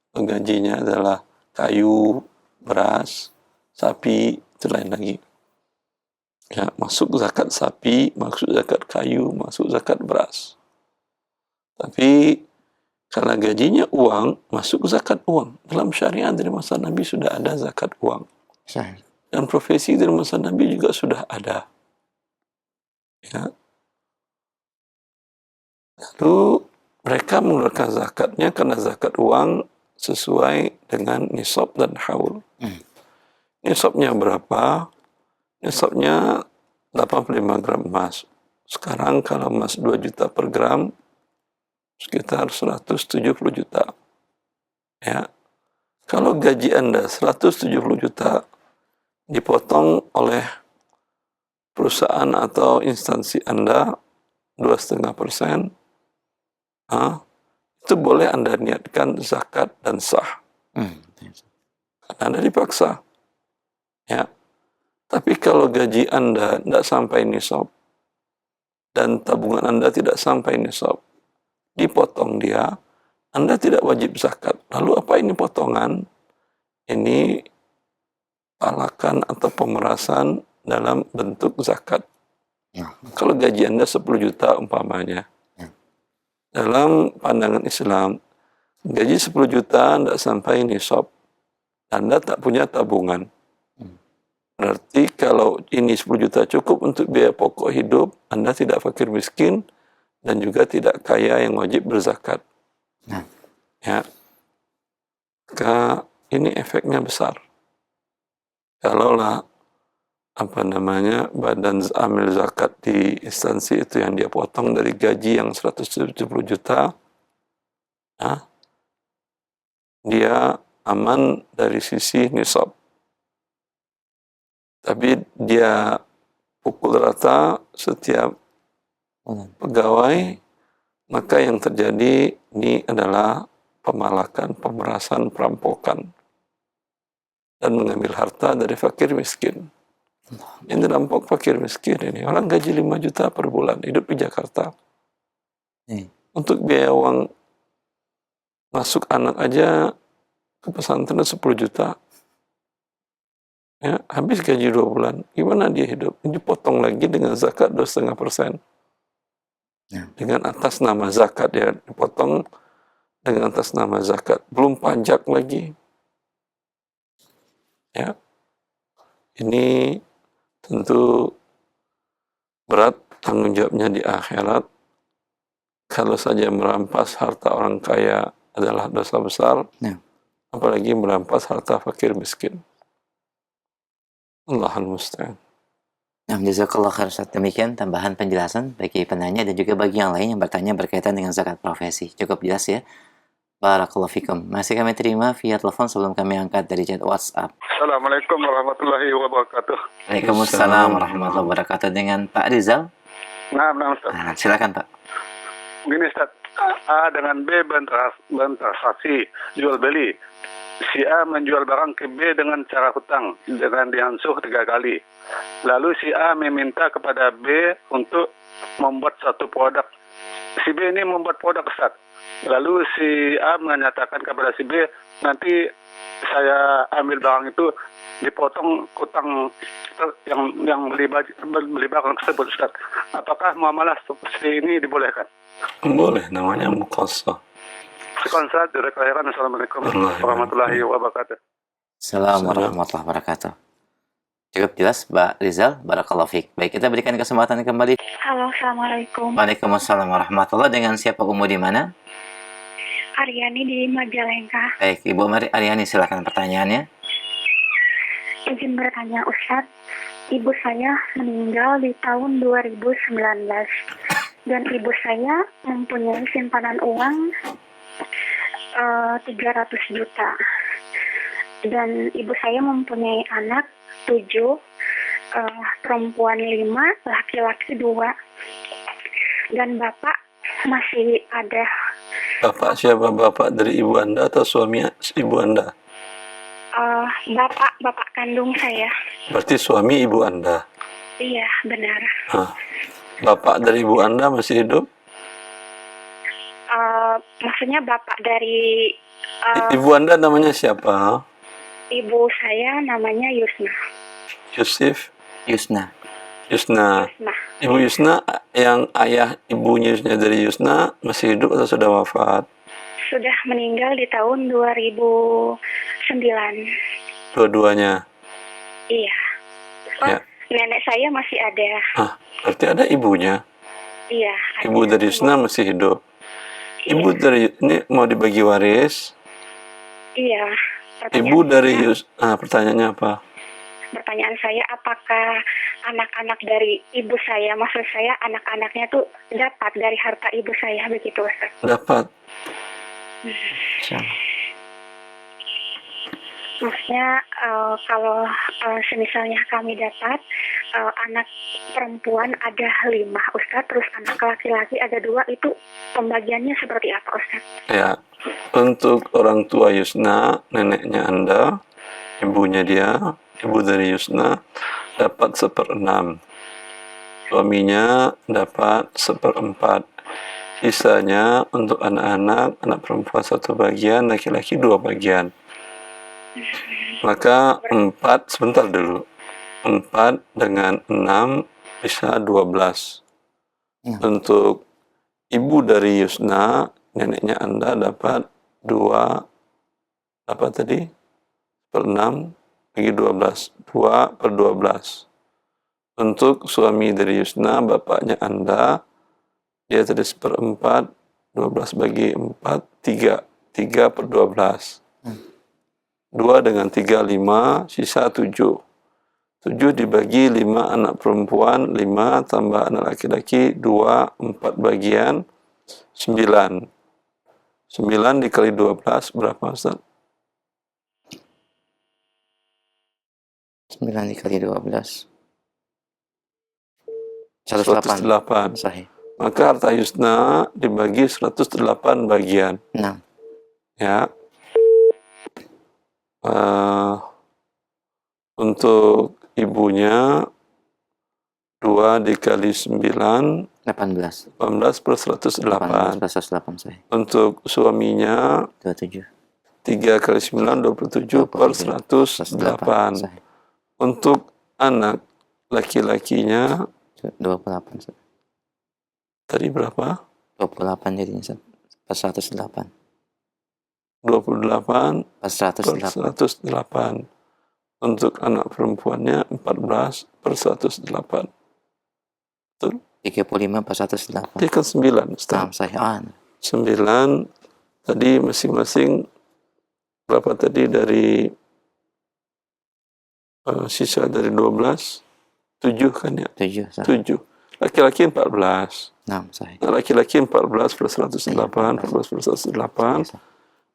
S1: Kalau gajinya adalah kayu, beras, sapi, itu lain lagi. Ya, masuk zakat sapi, masuk zakat kayu, masuk zakat beras. Tapi karena gajinya uang, masuk zakat uang. Dalam syariat dari masa Nabi sudah ada zakat uang. Dan profesi dari masa Nabi juga sudah ada. Ya. Lalu mereka mengeluarkan zakatnya karena zakat uang sesuai dengan nisab dan haul. Nisabnya berapa? Nisabnya 85 gram emas. Sekarang kalau emas 2 juta per gram, sekitar 170 juta. Ya. Kalau gaji Anda 170 juta dipotong oleh perusahaan atau instansi Anda 2,5%, itu boleh Anda niatkan zakat dan sah. Karena Anda dipaksa. Ya. Tapi kalau gaji Anda tidak sampai nisab dan tabungan Anda tidak sampai nisab, dipotong dia, Anda tidak wajib zakat. Lalu apa ini potongan? Ini palakan atau pemerasan dalam bentuk zakat. Kalau gaji Anda 10 juta umpamanya, dalam pandangan Islam, gaji 10 juta tidak sampai nisab, Anda tak punya tabungan. Berarti kalau ini 10 juta cukup untuk biaya pokok hidup, Anda tidak fakir miskin dan juga tidak kaya yang wajib berzakat.
S2: Nah.
S1: Ya. Maka ini efeknya besar. Kalaulah badan amil zakat di instansi itu yang dia potong dari gaji yang 170 juta, ya, dia aman dari sisi nisab. Tapi dia pukul rata setiap pegawai, maka yang terjadi ini adalah pemalakan, pemerasan, perampokan, dan mengambil harta dari fakir miskin. Ini dampak fakir miskin ini. Orang gaji 5 juta per bulan, hidup di Jakarta. Untuk biaya uang masuk anak aja ke pesantren 10 juta. Ya, habis gaji 2 bulan, gimana dia hidup? Ini dipotong lagi dengan zakat 2,5%. Dengan atas nama zakat, ya dipotong dengan atas nama zakat. Belum pajak lagi. Ya, ini tentu berat tanggung jawabnya di akhirat. Kalau saja merampas harta orang kaya adalah dosa besar, apalagi merampas harta fakir miskin. Allahul musta'an.
S2: Nah, jazakallah khair Ustaz. Demikian tambahan penjelasan bagi penanya dan juga bagi yang lain yang bertanya berkaitan dengan zakat profesi. Cukup jelas ya. Barakallahu fikum. Masih kami terima via telepon sebelum kami angkat dari chat WhatsApp.
S6: Assalamualaikum warahmatullahi wabarakatuh.
S2: Waalaikumsalam warahmatullahi wabarakatuh. Dengan Pak Rizal.
S6: Nah, Ustaz.
S2: Silakan Pak.
S6: Begini Ustaz, A dengan B bertransaksi jual beli. Si A menjual barang ke B dengan cara hutang dengan diansuh 3 kali. Lalu si A meminta kepada B untuk membuat satu produk. Si B ini membuat produk Ustaz. Lalu si A menyatakan kepada si B, nanti saya ambil barang itu dipotong hutang yang beli barang tersebut Ustaz. Apakah muamalah seperti ini dibolehkan?
S1: Boleh, namanya muqassah.
S6: Konsrat dari kelahiran. Assalamualaikum warahmatullahi wabarakatuh.
S2: Assalamualaikum warahmatullahi wabarakatuh. Cukup jelas Mbak Rizal. Barakallahu fiik. Baik, kita berikan kesempatan kembali.
S7: Halo, Assalamualaikum.
S2: Waalaikumsalam warahmatullahi. Dengan siapa Umu di mana?
S7: Aryani di Majalengka.
S2: Baik, Ibu Aryani, silakan pertanyaannya.
S7: Izin bertanya Ustadz, ibu saya meninggal di tahun 2019 dan ibu saya mempunyai simpanan uang 300 juta dan ibu saya mempunyai anak 7, perempuan 5, laki-laki 2, dan bapak masih ada.
S1: Bapak siapa? Bapak dari ibu Anda atau suami ibu Anda?
S7: Bapak kandung saya.
S1: Berarti suami ibu Anda?
S7: Iya, benar.
S1: Bapak dari ibu Anda masih hidup?
S7: Maksudnya bapak dari
S1: Ibu Anda namanya siapa?
S7: ibu saya namanya Yusna.
S2: Yusna.
S1: Ibu Yusna, yang ayah ibunya Yusna dari Yusna masih hidup atau sudah wafat?
S7: Sudah meninggal di tahun 2009.
S1: Dua-duanya?
S7: Iya.
S1: Ya.
S7: Nenek saya masih ada.
S1: Berarti ada ibunya?
S7: Iya.
S1: Ibu dari Yusna masih hidup?
S7: Iya.
S1: Ibu dari ini mau dibagi waris?
S7: Iya.
S1: Ibu dari Yusna, pertanyaannya apa?
S7: Pertanyaan saya, apakah anak-anak dari ibu saya, maksud saya anak-anaknya tuh dapat dari harta ibu saya, begitu Ustaz?
S1: Dapat.
S7: Maksudnya kalau semisalnya kami dapat anak perempuan ada 5 Ustaz, terus anak laki-laki ada 2, itu pembagiannya seperti apa Ustaz?
S1: Ya, untuk orang tua Yusna, neneknya Anda, ibunya dia, ibu dari Yusna, dapat 1/6. Suaminya dapat 1/4. Sisanya untuk anak-anak, anak perempuan 1 bagian, laki-laki 2 bagian. Maka 4, sebentar dulu. 4 dengan 6 bisa 12. Untuk ibu dari Yusna, neneknya Anda dapat 2, apa tadi? 1/6. bagi 12. 2 per 12. Untuk suami dari Yusna, bapaknya Anda, dia tadi 1/4, 12 bagi 4, 3. 3 per 12. 2 dengan 3, 5, sisa 7. 7 dibagi 5 anak perempuan, 5 tambah anak laki-laki, 2, 4 bagian, 9. 9 dikali 12 berapa, Ustaz?
S2: 9 dikali 12. 108.
S1: 108.
S2: Sahih.
S1: Maka harta Yusna dibagi 108 bagian.
S2: Nah,
S1: Ya. Untuk ibunya 2 dikali 9,
S2: 18.
S1: 18 per
S2: 18
S1: 108.
S2: plus 108 sahih.
S1: Untuk suaminya
S2: 27.
S1: 3 kali 9, 27 per 108.
S2: Sahih.
S1: Untuk anak laki-lakinya
S2: 28. Ustaz.
S1: tadi berapa?
S2: 28 jadinya Ustaz. Pas 108.
S1: 28
S2: Pas
S1: per
S2: 108.
S1: 108. Untuk anak perempuannya 14 per 108. Betul?
S2: 35 pas 108.
S1: Dia kan 9,
S2: Nah,
S1: Ustaz.
S2: sahih.
S1: 9 tadi masing-masing berapa tadi dari sisa dari 12? 7 kan ya?
S2: 7 sahih.
S1: 7. Laki-laki 14.
S2: Nah, sahih.
S1: Nah, laki-laki 14 per 108, 14 per 108.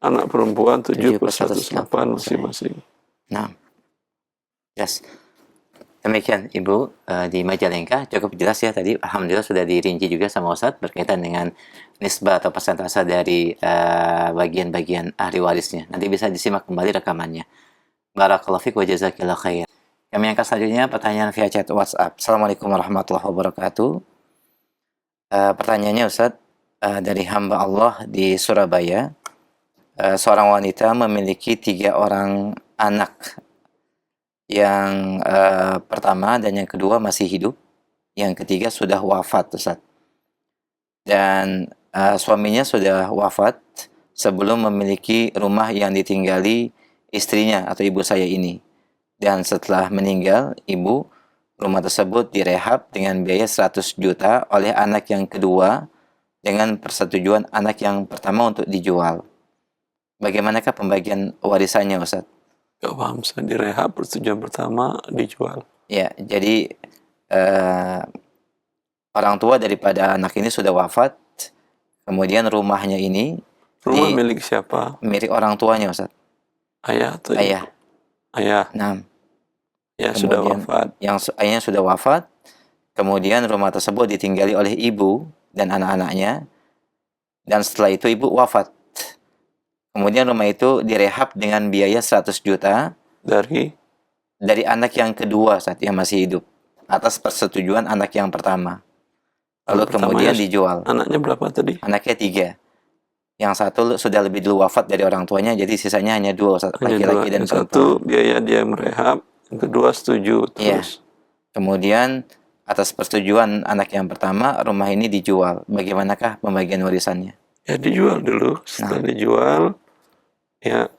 S1: Anak perempuan 7 per 108 masing-masing.
S2: Nah, yes. Demikian Ibu di Majalengka cukup jelas ya tadi. Alhamdulillah sudah dirinci juga sama Ustadz berkaitan dengan nisbah atau persentase dari bagian-bagian ahli warisnya. Nanti bisa disimak kembali rekamannya. Barakallahu fiik wa jazakillahu khair. Kami angkat selanjutnya pertanyaan via chat WhatsApp. Assalamualaikum warahmatullahi wabarakatuh. Pertanyaannya Ustadz dari hamba Allah di Surabaya. Seorang wanita memiliki 3 orang anak. Yang pertama dan yang kedua masih hidup. Yang ketiga sudah wafat, Ustaz. Dan suaminya sudah wafat sebelum memiliki rumah yang ditinggali istrinya atau ibu saya ini. Dan setelah meninggal ibu, rumah tersebut direhab dengan biaya 100 juta oleh anak yang kedua dengan persetujuan anak yang pertama untuk dijual. Bagaimanakah pembagian warisannya, Ustaz?
S1: Gak paham, saya direhab, persetujuan pertama dijual.
S2: Ya, jadi orang tua daripada anak ini sudah wafat, kemudian rumahnya ini
S1: Rumah milik siapa?
S2: milik orang tuanya, Ustaz.
S1: Ayah atau
S2: Ayah.
S1: Ayah.
S2: Nah,
S1: Ya, sudah
S2: kemudian
S1: wafat.
S2: yang ayahnya sudah wafat, kemudian rumah tersebut ditinggali oleh ibu dan anak-anaknya, dan setelah itu ibu wafat. Kemudian rumah itu direhab dengan biaya 100 juta dari anak yang kedua saat yang masih hidup atas persetujuan anak yang pertama. Lalu kemudian dijual.
S1: Anaknya berapa tadi?
S2: Anaknya 3. Yang satu sudah lebih dulu wafat dari orang tuanya, jadi sisanya hanya 2, laki-laki dan perempuan.
S1: Satu biaya dia merehab, yang kedua setuju terus.
S2: Kemudian atas persetujuan anak yang pertama, rumah ini dijual. Bagaimanakah pembagian warisannya?
S1: Ya dijual dulu. Setelah dijual, ya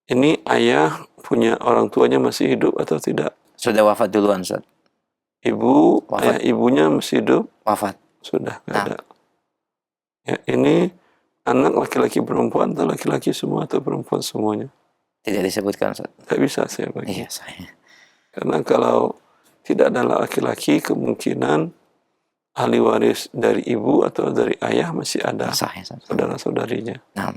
S1: ini ayah punya orang tuanya masih hidup atau tidak?
S2: Sudah wafat duluan, Ustaz.
S1: Ibu, ayah ibunya masih hidup?
S2: Wafat.
S1: Sudah, nggak ada. Ya, ini anak laki-laki perempuan atau laki-laki semua atau perempuan semuanya?
S2: Tidak disebutkan, Ustaz.
S1: Tidak bisa saya bagi.
S2: Iya, saya.
S1: Karena kalau tidak ada laki-laki, kemungkinan ahli waris dari ibu atau dari ayah masih ada saudara-saudarinya.
S2: Nah,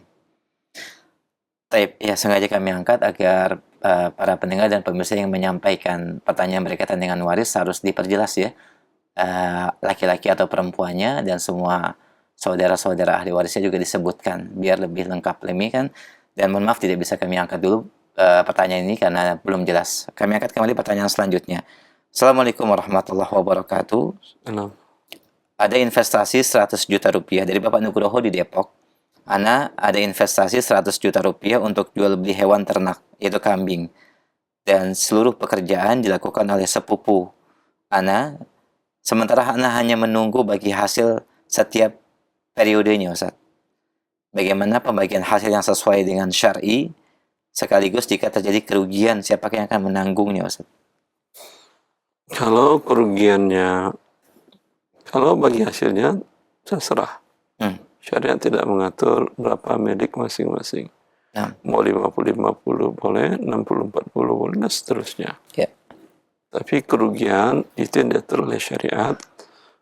S2: ya sengaja kami angkat agar para pendengar dan pemirsa yang menyampaikan pertanyaan berkaitan dengan waris harus diperjelas ya, laki-laki atau perempuannya, dan semua saudara-saudara ahli warisnya juga disebutkan biar lebih lengkap kan. Dan mohon maaf tidak bisa kami angkat dulu pertanyaan ini karena belum jelas. Kami angkat kembali pertanyaan selanjutnya. Assalamualaikum warahmatullahi wabarakatuh. Ada investasi 100 juta rupiah dari Bapak Nugroho di Depok. Ana ada investasi 100 juta rupiah untuk jual beli hewan ternak, yaitu kambing. Dan seluruh pekerjaan dilakukan oleh sepupu Ana. Sementara Ana hanya menunggu bagi hasil setiap periodenya, Ustaz. Bagaimana pembagian hasil yang sesuai dengan syar'i Sekaligus jika terjadi kerugian, siapakah yang akan menanggungnya, Ustaz?
S1: Kalau kerugiannya, kalau bagi hasilnya terserah. Syariat tidak mengatur berapa milik masing-masing. Mau 50-50 boleh, 60-40 boleh, dan seterusnya.
S2: Ya.
S1: Tapi kerugian itu yang diatur oleh syariat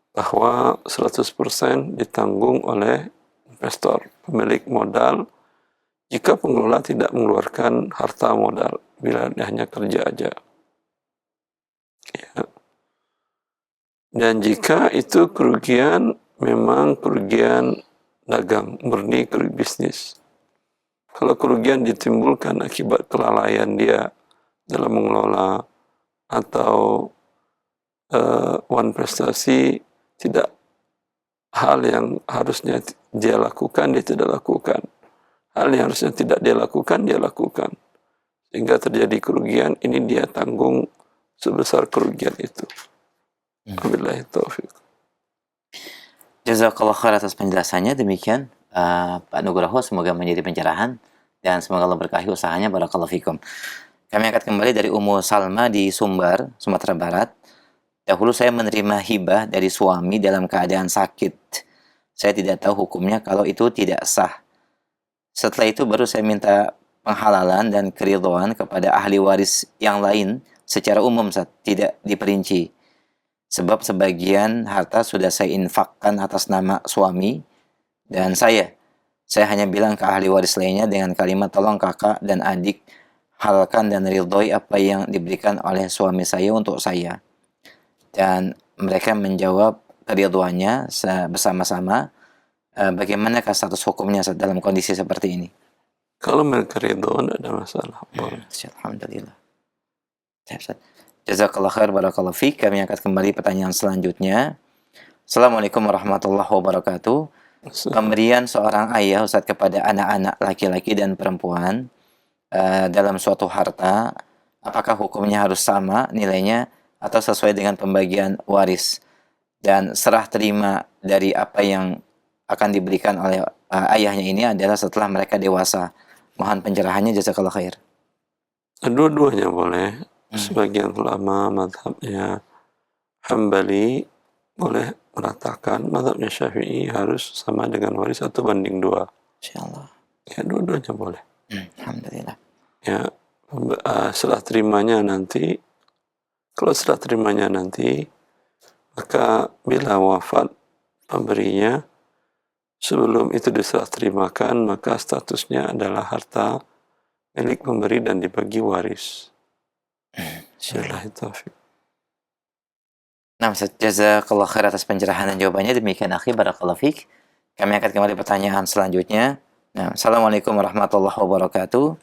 S1: bahwa 100% ditanggung oleh investor, pemilik modal, jika pengelola tidak mengeluarkan harta modal, bila dia hanya kerja aja. Ya. Dan jika itu kerugian, memang kerugian dagang, murni kerugian bisnis. Kalau kerugian ditimbulkan akibat kelalaian dia dalam mengelola atau wan prestasi, tidak hal yang harusnya dia lakukan, dia tidak lakukan. Hal yang harusnya tidak dia lakukan, dia lakukan. Sehingga terjadi kerugian, ini dia tanggung sebesar kerugian itu. Wabillahi taufiq.
S2: Jazakallah khair atas penjelasannya. Demikian Pak Nugroho, semoga menjadi pencerahan dan semoga Allah berkahi usahanya. Barakallahu fikum. Kami angkat kembali dari Ummu Salma di Sumbar, Sumatera Barat. Dahulu saya menerima hibah dari suami dalam keadaan sakit. Saya tidak tahu hukumnya kalau itu tidak sah. Setelah itu baru saya minta penghalalan dan keridhaan kepada ahli waris yang lain secara umum, tidak diperinci. Sebab sebagian harta sudah saya infakkan atas nama suami dan saya hanya bilang ke ahli waris lainnya dengan kalimat, tolong kakak dan adik halalkan dan ridhoi apa yang diberikan oleh suami saya untuk saya. Dan mereka menjawab keridhoannya bersama-sama. Bagaimanakah status hukumnya dalam kondisi seperti ini?
S1: Kalau mereka ridho, tidak ada masalah. Boleh.
S2: Alhamdulillah. Jazakallah khair, barakallahu fiik. Kami angkat kembali pertanyaan selanjutnya. Assalamualaikum warahmatullahi wabarakatuh. Pemberian seorang ayah, Ustaz, kepada anak-anak laki-laki dan perempuan dalam suatu harta, apakah hukumnya harus sama nilainya atau sesuai dengan pembagian waris? Dan serah terima dari apa yang akan diberikan oleh ayahnya ini adalah setelah mereka dewasa. Mohon pencerahannya, jazakallah khair.
S1: Dua-duanya boleh. Sebagian ulama mazhabnya Hambali boleh meratakan, mazhabnya Syafi'i harus sama dengan waris atau banding 2.
S2: Insyaallah.
S1: Ya, dua-duanya boleh.
S2: Alhamdulillah.
S1: Ya, serah terimanya nanti, kalau serah terimanya nanti, maka bila wafat pemberinya, sebelum itu diserah terimakan, maka statusnya adalah harta milik pemberi dan dibagi waris. Wabillahi taufiq.
S2: Nah, jazakallah khair atas pencerahan dan jawabannya. Demikian akhi, barakallahu fiik. Kami akan kembali pertanyaan selanjutnya. Nah, Assalamualaikum warahmatullahi wabarakatuh.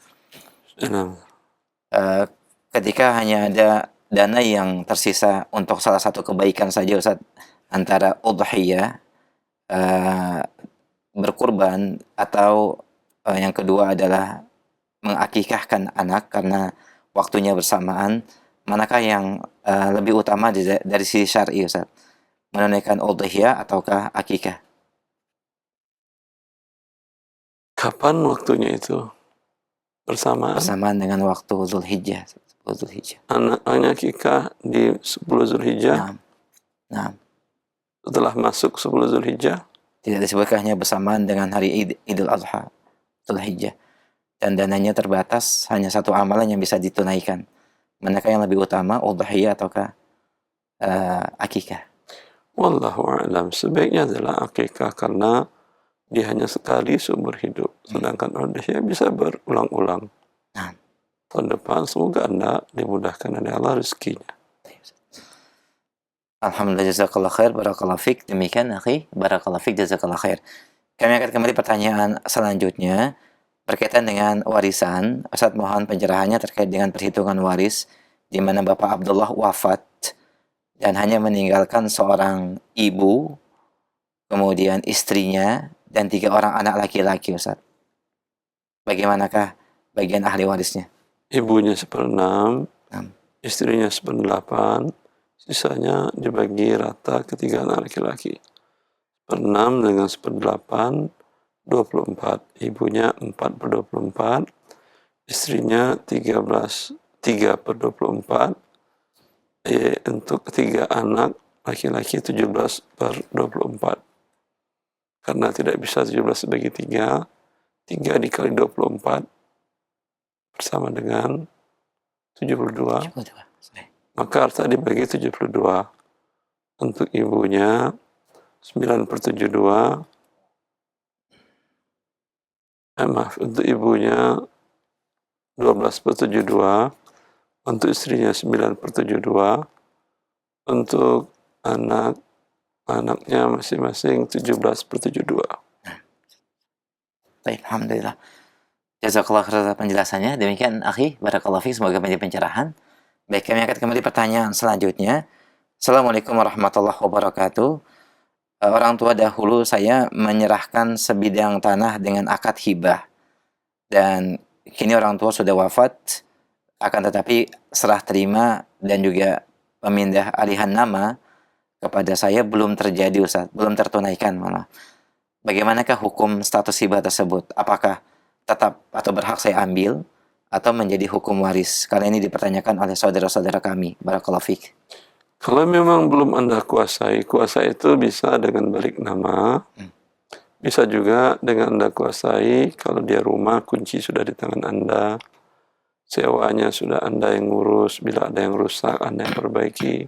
S2: Ketika hanya ada dana yang tersisa untuk salah satu kebaikan saja, Ustaz, antara udhiyah, berkurban, atau yang kedua adalah mengakikahkan anak karena waktunya bersamaan, manakah yang lebih utama dari sisi syar'i, Ustaz? Menunaikan udhiyah ataukah akikah?
S1: Kapan waktunya itu? Bersamaan
S2: dengan waktu Zulhijjah.
S1: Anak akikah di 10 Zulhijjah?
S2: Nah.
S1: Setelah masuk 10 Zulhijjah?
S2: Tidak disebutkan, hanya bersamaan dengan hari Idul Adha, Zulhijjah. Dan dananya terbatas, hanya satu amalan yang bisa ditunaikan. Manakah yang lebih utama, udhiyah ataukah akikah?
S1: Wallahu a'lam. Sebaiknya adalah akikah karena dia hanya sekali seumur hidup. Sedangkan udhiyah bisa berulang-ulang. Tahun depan semoga Anda dimudahkan oleh Allah rezekinya.
S2: Alhamdulillah, jazakallah khair, barakallahu fiik. Demikian akhi, barakallahu fiik, jazakallah khair. Kami akan kembali pertanyaan selanjutnya berkaitan dengan warisan. Ustaz, mohon pencerahannya terkait dengan perhitungan waris di mana Bapak Abdullah wafat dan hanya meninggalkan seorang ibu, kemudian istrinya dan 3 orang anak laki-laki, Ustaz. Bagaimanakah bagian ahli warisnya?
S1: Ibunya 1/6, istrinya 1/8, sisanya dibagi rata ke 3 anak laki-laki. 1/6 dengan 1/8, 24. Ibunya 4/24, istrinya 3/24, untuk 3 anak laki-laki 17/24. Karena tidak bisa 17 bagi 3, 3 dikali 24 bersama dengan 72, maka harta dibagi 72. Untuk ibunya 9/72, untuk ibunya 12/72, untuk istrinya 9/72, untuk anaknya masing-masing 17/72.
S2: Baik, alhamdulillah. Jazakallah khair atas penjelasannya. Demikian akhi, barakallahu fiik, semoga menjadi pencerahan. Baik, kami akan kembali pertanyaan selanjutnya. Assalamualaikum warahmatullahi wabarakatuh. Orang tua dahulu saya menyerahkan sebidang tanah dengan akad hibah. Dan kini orang tua sudah wafat, akan tetapi serah terima dan juga pemindah alihan nama kepada saya belum terjadi, Ustaz, belum tertunaikan malah. Bagaimanakah hukum status hibah tersebut? Apakah tetap atau berhak saya ambil atau menjadi hukum waris? Kali ini dipertanyakan oleh saudara-saudara kami. Barakallahu fiik.
S1: Kalau memang belum Anda kuasai, kuasa itu bisa dengan balik nama, bisa juga dengan Anda kuasai. Kalau dia rumah, kunci sudah di tangan Anda, sewanya sudah Anda yang ngurus, bila ada yang rusak Anda yang perbaiki.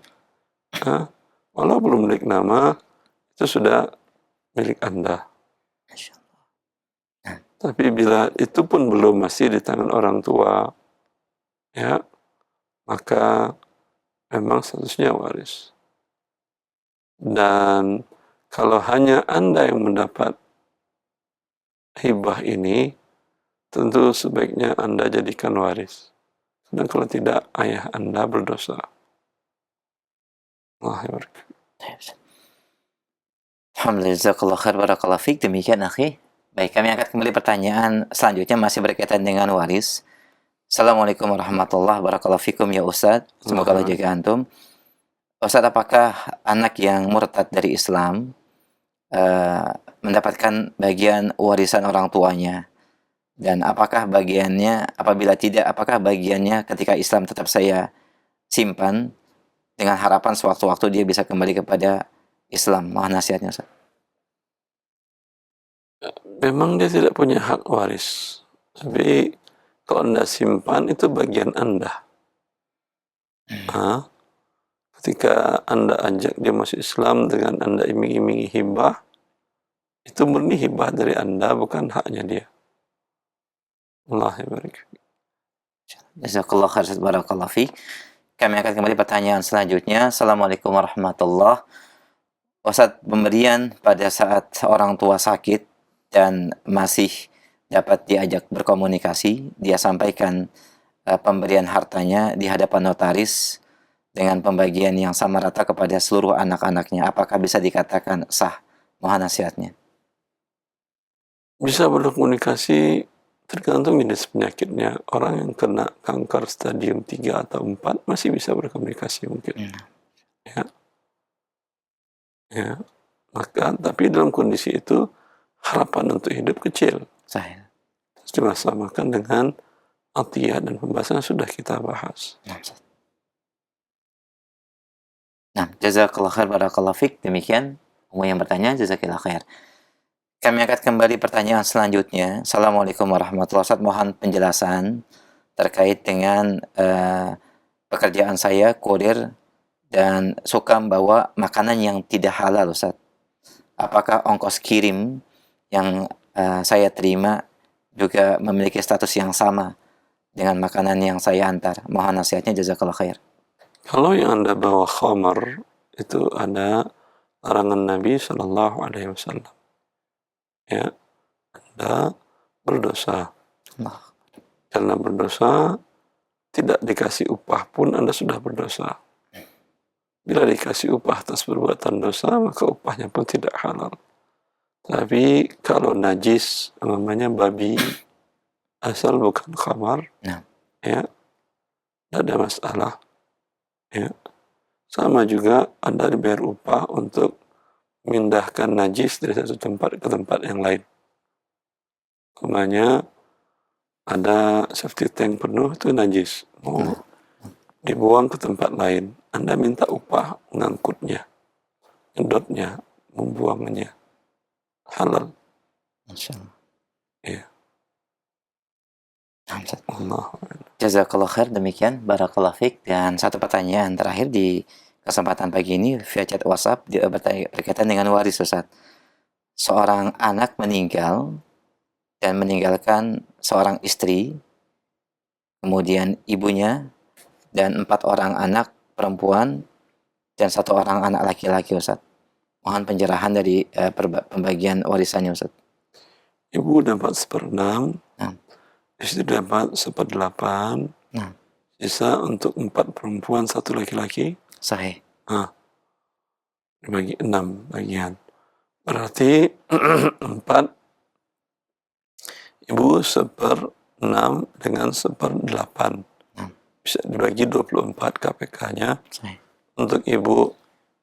S1: Walau belum milik nama, itu sudah milik Anda. Tapi bila itu pun belum, masih di tangan orang tua, ya, maka memang statusnya waris. Dan kalau hanya Anda yang mendapat hibah ini, tentu sebaiknya Anda jadikan waris. Dan kalau tidak, ayah Anda berdosa.
S2: Alhamdulillah, jazakallahu khair, barakallahu fiik. Demikian akhi. Baik, kami angkat kembali pertanyaan selanjutnya, masih berkaitan dengan waris. Assalamualaikum warahmatullahi wabarakatuh. Fikum ya Ustaz. Semoga Allah jaga antum. Ustaz, apakah anak yang murtad dari Islam mendapatkan bagian warisan orang tuanya? Dan apakah bagiannya, apabila tidak, apakah bagiannya ketika Islam tetap saya simpan dengan harapan sewaktu-waktu dia bisa kembali kepada Islam? Mohon nasihatnya, Ustaz.
S1: Memang dia tidak punya hak waris. Tapi kalau Anda simpan, itu bagian Anda. Ketika Anda ajak dia masuk Islam dengan Anda iming-imingi hibah, itu murni hibah dari Anda, bukan haknya dia. Allah barik.
S2: Jazakallah khair, barakallahu fiik. Kami akan kembali pertanyaan selanjutnya. Assalamualaikum warahmatullahi wabarakatuh. Ustaz, pemberian pada saat orang tua sakit dan masih dapat diajak berkomunikasi, dia sampaikan pemberian hartanya di hadapan notaris dengan pembagian yang sama rata kepada seluruh anak-anaknya. Apakah bisa dikatakan sah? Mohon nasihatnya.
S1: Bisa berkomunikasi tergantung jenis penyakitnya. Orang yang kena kanker stadium 3 atau 4 masih bisa berkomunikasi mungkin. Ya. Maka tapi dalam kondisi itu harapan untuk hidup kecil.
S2: Sahih.
S1: Terus dimaksamakan dengan atiyah dan pembahasan sudah kita bahas.
S2: Nah, jazakallah khair, barakallahu fiik. Demikian umum yang bertanya, jazakallah khair. Kami akan kembali pertanyaan selanjutnya. Assalamualaikum warahmatullahi wabarakatuh. Mohon penjelasan terkait dengan pekerjaan saya kurir dan suka membawa makanan yang tidak halal, Ustaz. Apakah ongkos kirim yang saya terima juga memiliki status yang sama dengan makanan yang saya antar? Mohon nasihatnya, jazakallah khair.
S1: Kalau yang Anda bawa khamar, itu ada larangan Nabi SAW. Ya, Anda berdosa. Karena berdosa, tidak dikasih upah pun Anda sudah berdosa. Bila dikasih upah atas perbuatan dosa, maka upahnya pun tidak halal. Tapi kalau najis, namanya babi, asal bukan khamar, ya, tidak ada masalah. Ya. Sama juga Anda dibayar upah untuk memindahkan najis dari satu tempat ke tempat yang lain. Umpamanya ada safety tank penuh itu najis, mau dibuang ke tempat lain, Anda minta upah mengangkutnya, nyedotnya, membuangnya, halal.
S2: Masya Allah.
S1: Iya.
S2: Nah, Ustaz.
S1: Allah.
S2: Jazakallah khair, demikian barakallahu fiik. Dan satu pertanyaan terakhir di kesempatan pagi ini via chat WhatsApp berkaitan dengan waris, Ustaz. Seorang anak meninggal dan meninggalkan seorang istri, kemudian ibunya dan 4 orang anak perempuan dan 1 orang anak laki-laki, Ustaz. Mohon pencerahan dari pembagian warisannya, Ustaz.
S1: Ibu dapat 1/6,
S2: Nah.
S1: istri dapat 1/8,
S2: Nah.
S1: sisa untuk 4 perempuan 1 laki-laki.
S2: Sahih.
S1: Dibagi 6 bagian. Berarti 4 ibu 1/6 dengan 1/8. Bisa dibagi 24 KPK-nya.
S2: Sahih.
S1: Untuk ibu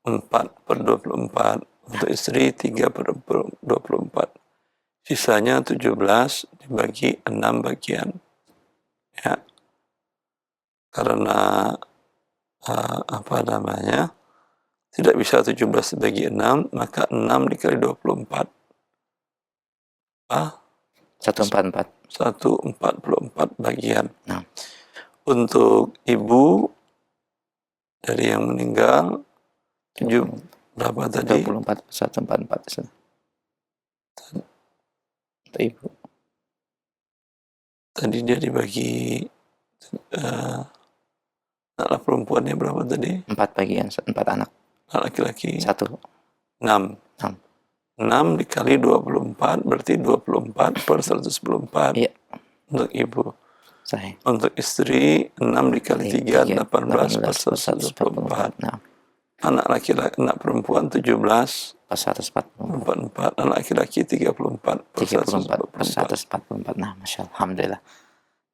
S1: 4/24, untuk istri 3/24. Sisanya 17 dibagi 6 bagian. Ya. Karena tidak bisa 17 dibagi 6, maka 6 dikali 24.
S2: 144.
S1: 1/44 bagian.
S2: Nah.
S1: Untuk ibu dari yang meninggal berapa tadi?
S2: 24, 144. Ustaz. Untuk ibu.
S1: Tadi dia dibagi anak perempuannya berapa tadi?
S2: 4 bagian, 4 anak.
S1: Laki-laki
S2: 1.
S1: 6. 6 dikali 24 berarti 24/124.
S2: Iya.
S1: Untuk ibu.
S2: Sahih.
S1: Untuk istri 6 dikali 3 18/124.
S2: Nah.
S1: Anak laki-laki, anak perempuan 17
S2: 144.
S1: anak laki-laki 34/144.
S2: Nah, Masya Allah. Alhamdulillah.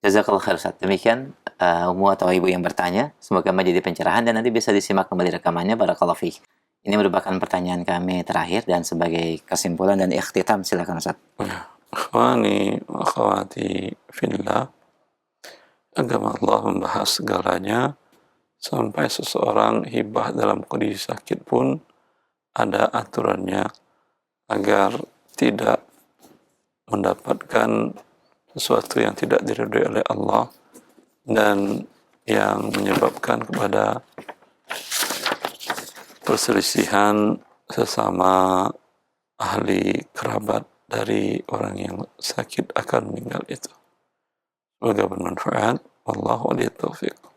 S2: Jazakallah khair, Ustaz. Demikian Ummu atau ibu yang bertanya. Semoga menjadi pencerahan dan nanti bisa disimak kembali rekamannya. Barakallahu fiik. Ini merupakan pertanyaan kami terakhir dan sebagai kesimpulan dan ikhtitam, silakan Ustaz.
S1: Akhwani wa akhwati fillah, agama Allah membahas segalanya. Sampai seseorang hibah dalam kondisi sakit pun ada aturannya agar tidak mendapatkan sesuatu yang tidak diridhoi oleh Allah dan yang menyebabkan kepada perselisihan sesama ahli kerabat dari orang yang sakit akan meninggal itu. Semoga bermanfaat. Wallahu a'lam.